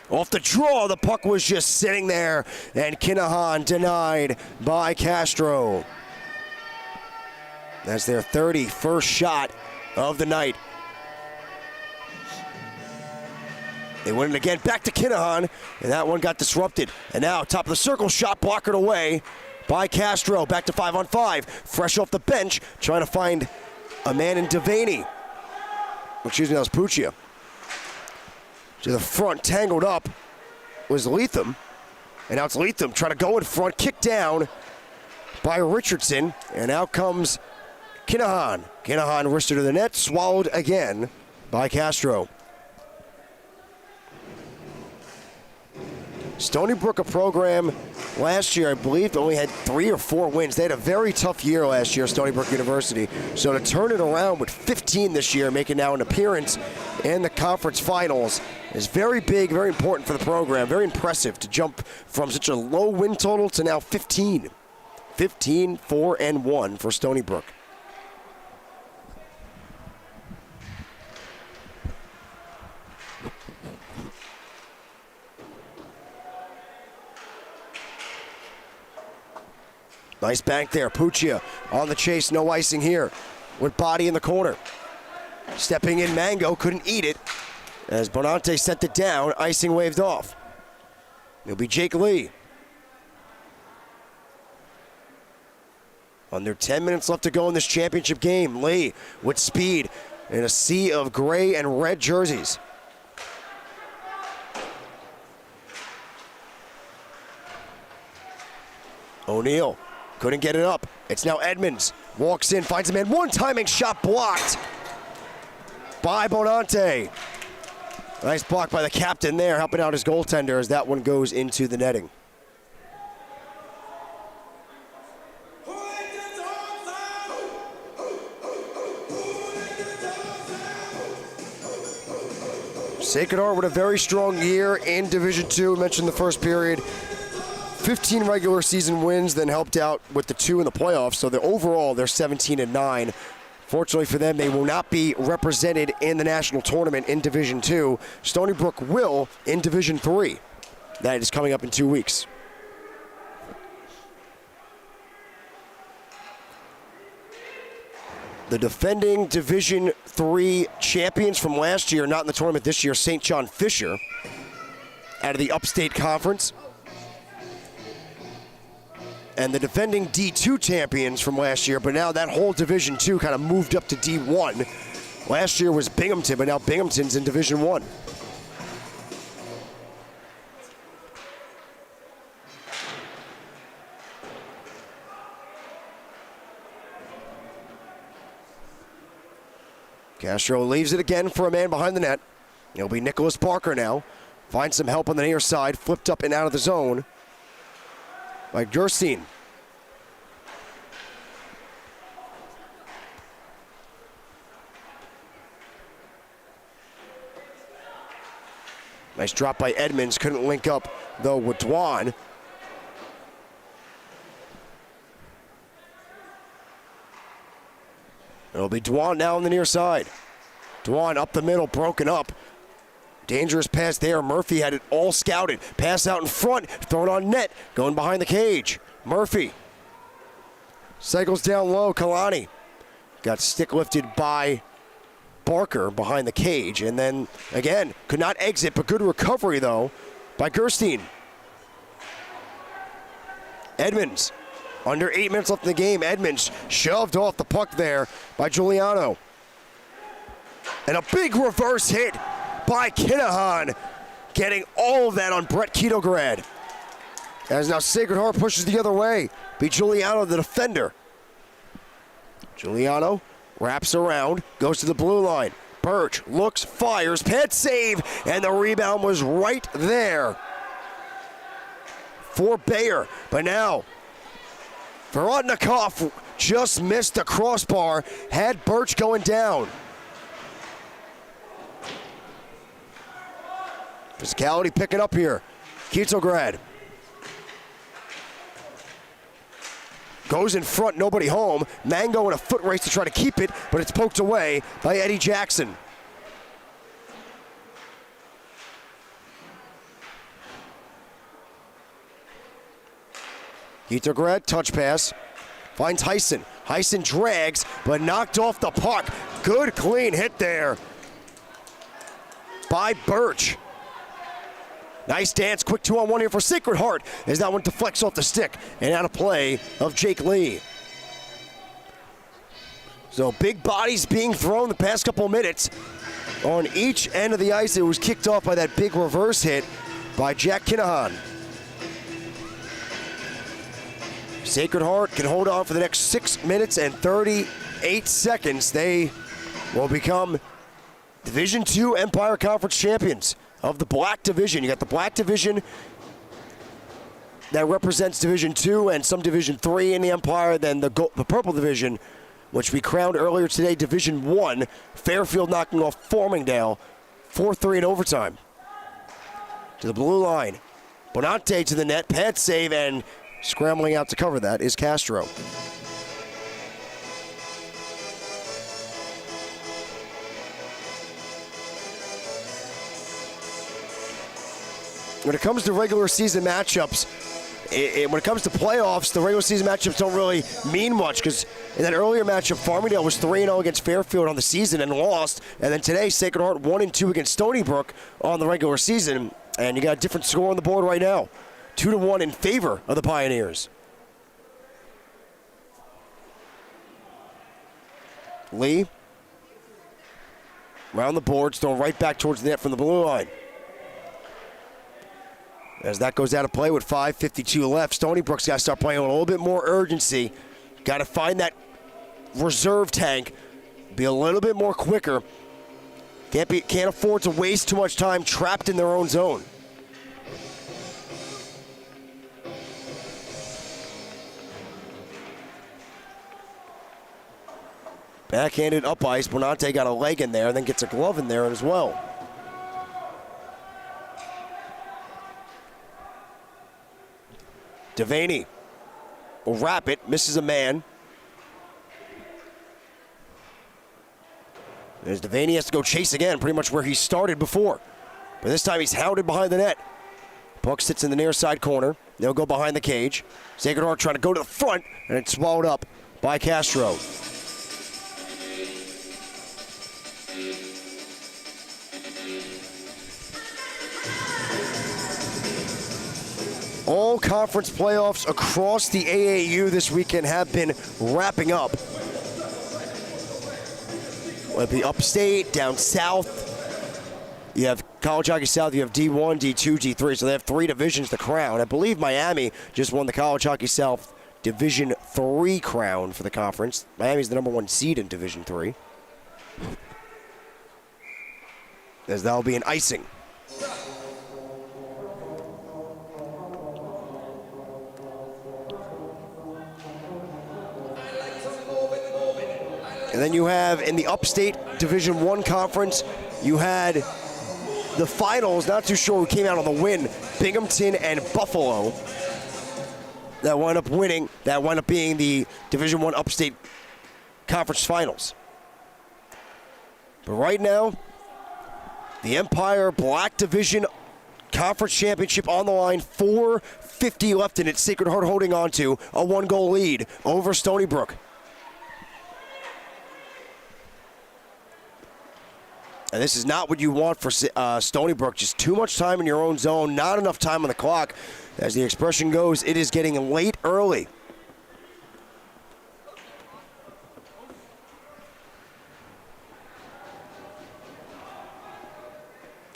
Off the draw, the puck was just sitting there, and Kinahan denied by Castro. That's their 31st shot of the night. They win it again, back to Kinahan, and that one got disrupted. And now, top of the circle, shot blockered away by Castro. Back to 5-on-5, fresh off the bench, trying to find a man in Devaney. Excuse me, that was Puccia. To the front, tangled up, was Leatham. And now it's Leatham trying to go in front, kicked down by Richardson. And out comes Kinahan. Kinahan wristed to the net, swallowed again by Castro. Stony Brook, a program last year, I believe, only had 3 or 4 wins. They had a very tough year last year, Stony Brook University. So to turn it around with 15 this year, making now an appearance in the conference finals, is very big, very important for the program. Very impressive to jump from such a low win total to now 15. 15, 4-1 for Stony Brook. Nice bank there. Puccia on the chase, no icing here. With Body in the corner. Stepping in, Mango couldn't eat it. As Bonante sent it down, icing waved off. It'll be Jake Lee. Under 10 minutes left to go in this championship game. Lee with speed in a sea of gray and red jerseys. O'Neal couldn't get it up. It's now Edmonds. Walks in, finds a man. One timing shot blocked by Bonante. Nice block by the captain there, helping out his goaltender as that one goes into the netting. Sacred Heart with a very strong year in Division II. We mentioned the first period. 15 regular season wins, then helped out with the 2 in the playoffs. So overall, they're 17-9. Fortunately for them, they will not be represented in the national tournament in Division II. Stony Brook will in Division III. That is coming up in 2 weeks. The defending Division III champions from last year, not in the tournament this year, St. John Fisher, out of the Upstate Conference. And the defending D2 champions from last year, but now that whole Division II kind of moved up to D1. Last year was Binghamton, but now Binghamton's in Division I. Castro leaves it again for a man behind the net. It'll be Nicholas Barker now. Finds some help on the near side. Flipped up and out of the zone by Gerstein. Nice drop by Edmonds. Couldn't link up, though, with Dwan. It'll be Dwan now on the near side. Dwan up the middle, broken up. Dangerous pass there. Murphy had it all scouted. Pass out in front, thrown on net, going behind the cage. Murphy cycles down low. Kalani got stick lifted by Barker behind the cage, and then again could not exit, but good recovery though by Gerstein. Edmonds, under 8 minutes left in the game. Edmonds shoved off the puck there by Giuliano, and a big reverse hit by Kinahan, getting all of that on Brett Kitograd. As now Sacred Heart pushes the other way. Be Giuliano, the defender. Giuliano wraps around, goes to the blue line. Birch looks, fires, pad save, and the rebound was right there for Bayer. But now, Vorotnikov just missed the crossbar, had Birch going down. Physicality picking up here. Kitograd goes in front, nobody home. Mango in a foot race to try to keep it, but it's poked away by Eddie Jackson. Kitograd, touch pass, finds Heisen. Heisen drags, but knocked off the puck. Good clean hit there by Birch. Nice dance, quick 2-on-1 here for Sacred Heart as that one deflects off the stick and out of play of Jake Lee. So big bodies being thrown the past couple of minutes. On each end of the ice, it was kicked off by that big reverse hit by Jack Kinahan. Sacred Heart can hold on for the next 6 minutes and 38 seconds. They will become Division II Empire Conference champions of the Black Division. You got the Black Division that represents Division II and some Division III in the Empire, then the Purple Division, which we crowned earlier today, Division I. Fairfield knocking off Farmingdale 4-3 in overtime. To the blue line. Bonante to the net, pad save, and scrambling out to cover that is Castro. When it comes to regular season matchups, when it comes to playoffs, the regular season matchups don't really mean much, because in that earlier matchup, Farmingdale was 3-0 against Fairfield on the season and lost. And then today, Sacred Heart 1-2 against Stony Brook on the regular season. And you got a different score on the board right now. 2-1 in favor of the Pioneers. Lee, around the boards, thrown right back towards the net from the blue line. As that goes out of play with 5:52 left, Stony Brook's got to start playing with a little bit more urgency. Got to find that reserve tank, be a little bit more quicker. Can't afford to waste too much time trapped in their own zone. Backhanded up ice. Bonante got a leg in there and then gets a glove in there as well. Devaney will wrap it, misses a man. As Devaney has to go chase again, pretty much where he started before. But this time he's hounded behind the net. Puck sits in the near side corner. They'll go behind the cage. Sacred Heart trying to go to the front, and it's swallowed up by Castro. All conference playoffs across the AAU this weekend have been wrapping up. the upstate, down south. You have College Hockey South, you have D1, D2, D3, so they have 3 divisions to crown. I believe Miami just won the College Hockey South Division 3 crown for the conference. Miami's the #1 seed in Division 3. As that'll be an icing. And then you have in the upstate Division 1 conference, you had the finals, not too sure who came out on the win, Binghamton and Buffalo. That wound up winning, that wound up being the Division 1 upstate conference finals. But right now, the Empire Black Division Conference Championship on the line, 4:50 left in it. Sacred Heart holding on to a 1-goal lead over Stony Brook. And this is not what you want for Stony Brook. Just too much time in your own zone, not enough time on the clock. As the expression goes, it is getting late early.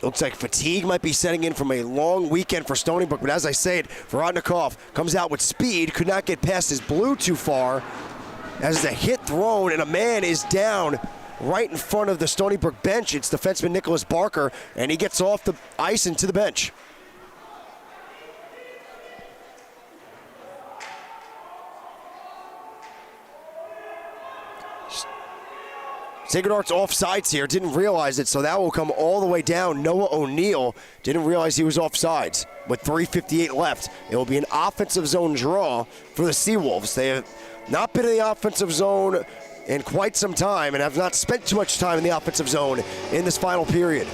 Looks like fatigue might be setting in from a long weekend for Stony Brook, but as I said, Vorotnikov comes out with speed, could not get past his blue too far, as a hit thrown, and a man is down right in front of the Stony Brook bench. It's defenseman Nicholas Barker, and he gets off the ice and to the bench. Sacred Heart's offsides here, didn't realize it, so that will come all the way down. Noah O'Neill didn't realize he was offsides. With 3:58 left, it will be an offensive zone draw for the Seawolves. They have not been in the offensive zone in quite some time and have not spent too much time in the offensive zone in this final period.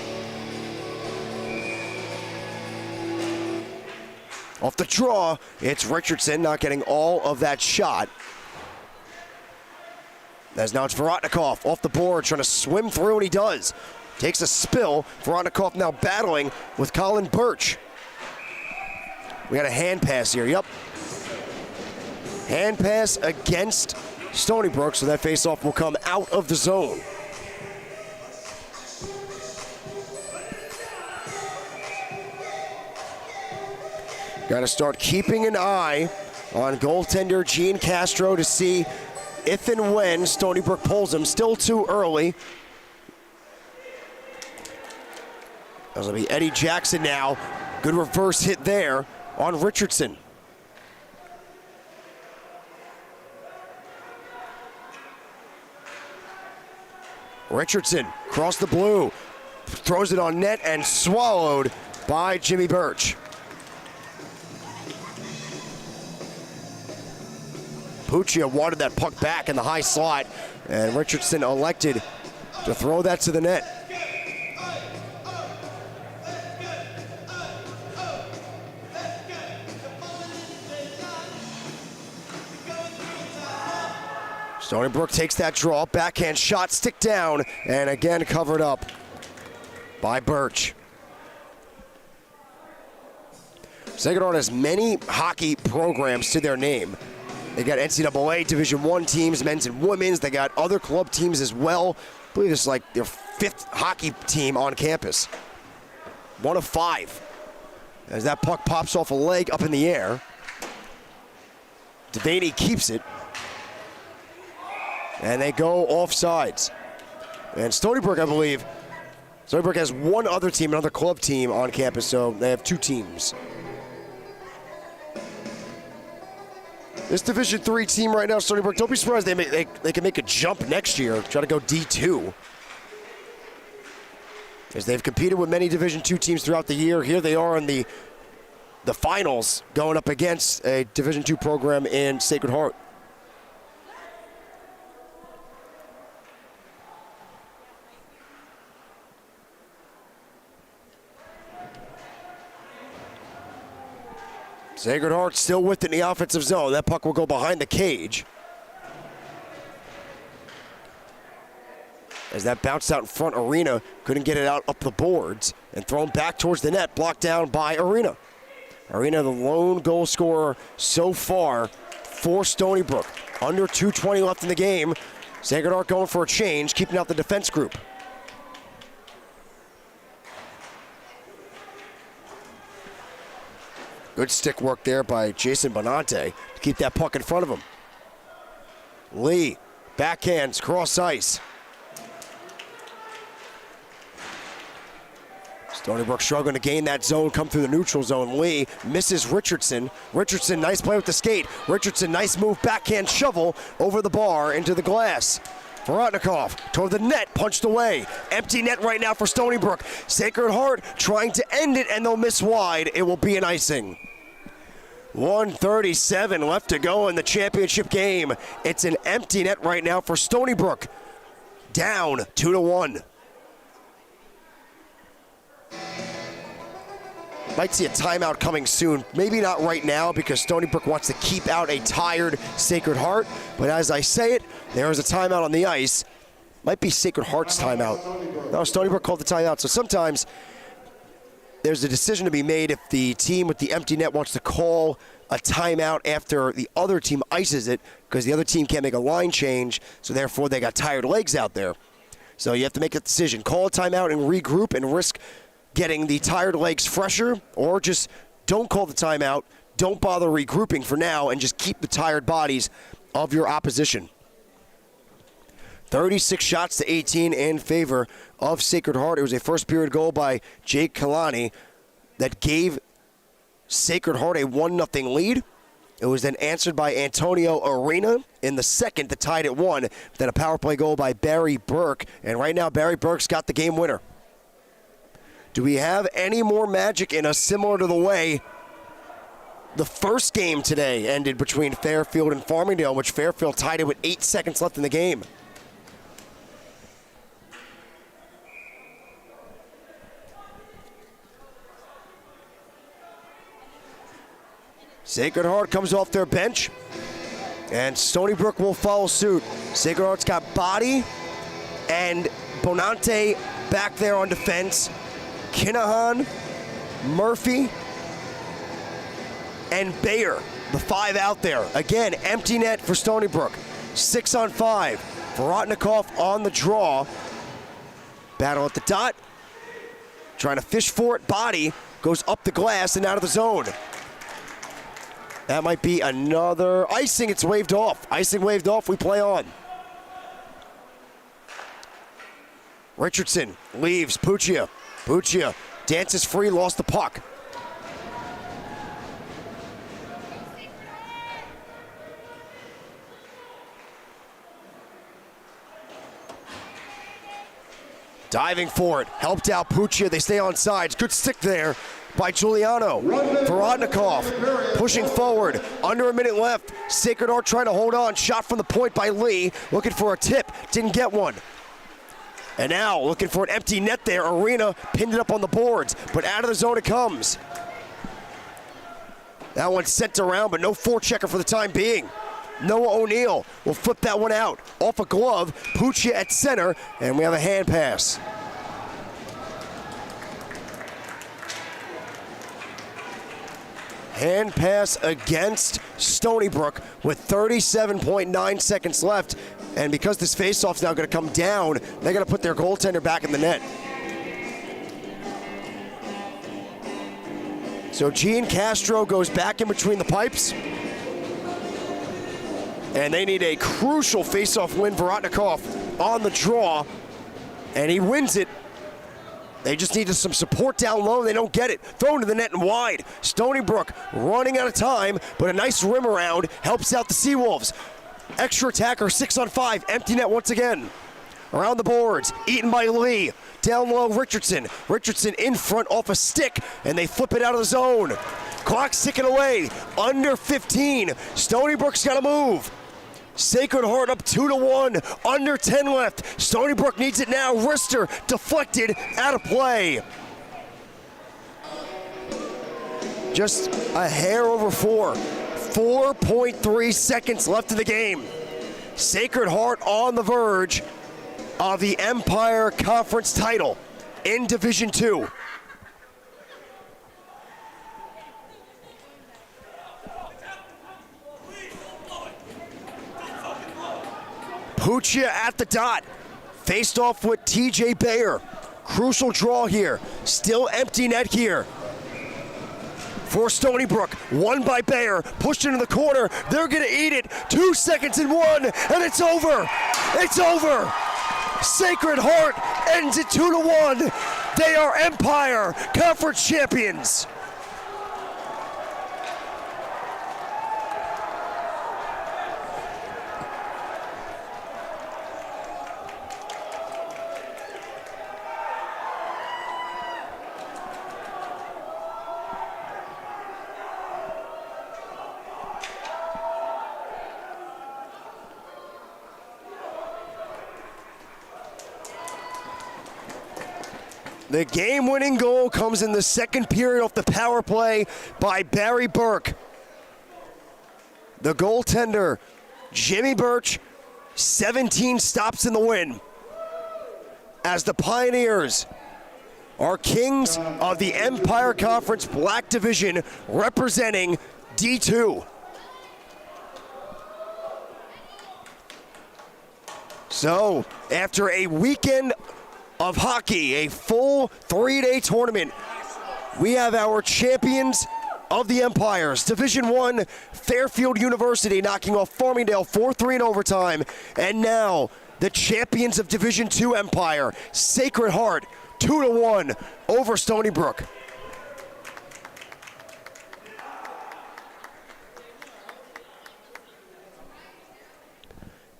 Off the draw, it's Richardson not getting all of that shot. As now it's Vorotnikov off the board, trying to swim through, and he does. Takes a spill. Vorotnikov now battling with Colin Birch. We got a hand pass here, yep. Hand pass against Stony Brook, so that faceoff will come out of the zone. Got to start keeping an eye on goaltender Gene Castro to see if and when Stony Brook pulls him. Still too early. That'll be Eddie Jackson now. Good reverse hit there on Richardson. Richardson across the blue, throws it on net and swallowed by Jimmy Birch. Puccia wanted that puck back in the high slot, and Richardson elected to throw that to the net. Stony Brook takes that draw, backhand shot, stick down, and again covered up by Birch. Sacred Heart has many hockey programs to their name. They got NCAA Division I teams, men's and women's. They got other club teams as well. I believe it's like their 5th hockey team on campus. 1 of 5. As that puck pops off a leg up in the air. Devaney keeps it. And they go offsides. And Stony Brook, I believe, Stony Brook has one other team, another club team on campus, so they have 2 teams. This Division III team right now, Stony Brook, don't be surprised they can make a jump next year, try to go D2. As they've competed with many Division II teams throughout the year. Here they are in the finals going up against a Division II program in Sacred Heart. Sacred Heart still with it in the offensive zone. That puck will go behind the cage. As that bounced out in front, Arena couldn't get it out up the boards and thrown back towards the net, blocked down by Arena. Arena, the lone goal scorer so far for Stony Brook. Under 2:20 left in the game. Sacred Heart going for a change, keeping out the defense group. Good stick work there by Jason Bonante to keep that puck in front of him. Lee, backhands, cross ice. Stony Brook struggling to gain that zone, come through the neutral zone. Lee misses Richardson. Richardson, nice play with the skate. Richardson, nice move, backhand shovel over the bar into the glass. Vorotnikov toward the net, punched away. Empty net right now for Stony Brook. Sacred Heart trying to end it, and they'll miss wide. It will be an icing. 1:37 left to go in the championship game. It's an empty net right now for Stony Brook. Down 2-1. Might see a timeout coming soon. Maybe not right now because Stony Brook wants to keep out a tired Sacred Heart. But as I say it, there is a timeout on the ice. Might be Sacred Heart's timeout. No, Stony Brook called the timeout. So sometimes there's a decision to be made if the team with the empty net wants to call a timeout after the other team ices it because the other team can't make a line change. So therefore they got tired legs out there. So you have to make a decision. Call a timeout and regroup and risk getting the tired legs fresher, or just don't call the timeout, don't bother regrouping for now, and just keep the tired bodies of your opposition. 36 shots to 18 in favor of Sacred Heart. It was a first period goal by Jake Kalani that gave Sacred Heart a 1-0 lead. It was then answered by Antonio Arena in the second that tied at 1. Then a power play goal by Barry Burke, and right now Barry Burke's got the game winner. Do we have any more magic in us similar to the way the first game today ended between Fairfield and Farmingdale, which Fairfield tied it with 8 seconds left in the game? Sacred Heart comes off their bench, and Stony Brook will follow suit. Sacred Heart's got Body and Bonante back there on defense. Kinahan, Murphy, and Bayer, the 5 out there. Again, empty net for Stony Brook. 6-on-5. Vorotnikov on the draw. Battle at the dot. Trying to fish for it. Body goes up the glass and out of the zone. That might be another icing. It's waved off. Icing waved off. We play on. Richardson leaves. Puccia dances free, lost the puck. Diving for it, helped out Puccia. They stay on sides. Good stick there by Giuliano. Vorotnikov pushing forward. Under a minute left. Sacred Heart trying to hold on. Shot from the point by Lee. Looking for a tip. Didn't get one. And now looking for an empty net there. Arena pinned it up on the boards, but out of the zone it comes. That one sent around, but no forechecker for the time being. Noah O'Neill will flip that one out. Off a glove, Puccia at center, and we have a hand pass. Hand pass against Stony Brook with 37.9 seconds left. And because this faceoff's now going to come down, they're going to put their goaltender back in the net. So Gene Castro goes back in between the pipes. And they need a crucial faceoff win. Vorotnikov on the draw. And he wins it. They just needed some support down low. They don't get it. Thrown to the net and wide. Stony Brook running out of time, but a nice rim around helps out the Seawolves. Extra attacker, 6-on-5, empty net once again. Around the boards, eaten by Lee. Down low, Richardson. Richardson in front off a stick, and they flip it out of the zone. Clock's ticking away, under 15. Stony Brook's got to move. Sacred Heart up 2-1, under 10 left. Stony Brook needs it now. Rister deflected, out of play. Just a hair over 4. 4.3 seconds left in the game. Sacred Heart on the verge of the Empire Conference title in Division 2. Puccia at the dot. Faced off with TJ Bayer. Crucial draw here. Still empty net here for Stony Brook. Won by Bayer. Pushed into the corner. They're going to eat it. 2 seconds and one, and it's over. It's over. Sacred Heart ends it 2-1. They are Empire Conference champions. The game-winning goal comes in the second period off the power play by Barry Burke. The goaltender, Jimmy Birch, 17 stops in the win. As the Pioneers are kings of the Empire Conference Black Division, representing D2. So, after a weekend of hockey, a full 3-day tournament, we have our champions of the Empires. Division I, Fairfield University knocking off Farmingdale 4-3 in overtime. And now, the champions of Division II Empire, Sacred Heart, 2-1 over Stony Brook.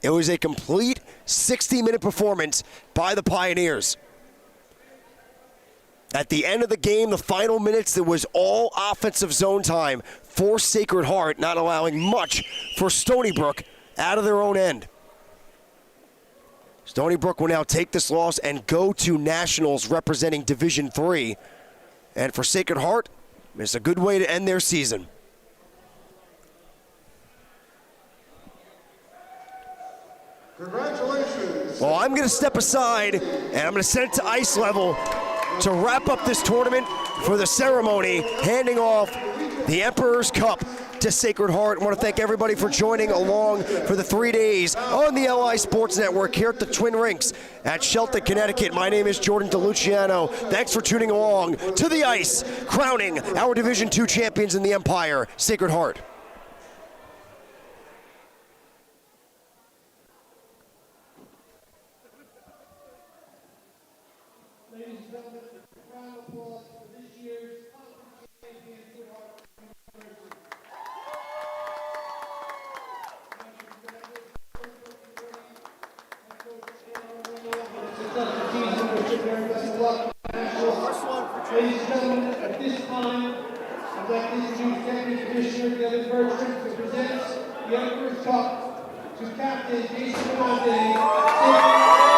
It was a complete 60-minute performance by the Pioneers. At the end of the game, the final minutes, there was all offensive zone time for Sacred Heart, not allowing much for Stony Brook out of their own end. Stony Brook will now take this loss and go to Nationals representing Division III. And for Sacred Heart, it's a good way to end their season. Congratulations. Well, I'm going to step aside, and I'm going to send it to ice level to wrap up this tournament for the ceremony, handing off the Emperor's Cup to Sacred Heart. I want to thank everybody for joining along for the 3 days on the LI Sports Network here at the Twin Rinks at Shelton, Connecticut. My name is Jordan DeLuciano. Thanks for tuning along to the ice, crowning our Division II champions in the Empire, Sacred Heart. Ladies and gentlemen, a round of applause for this year's conference champion, Sacred Heart University. Ladies and gentlemen, at this time, I'd like to introduce Deputy Commissioner Devin Bertram to present the Emperor's Cup to Captain Jason Grande.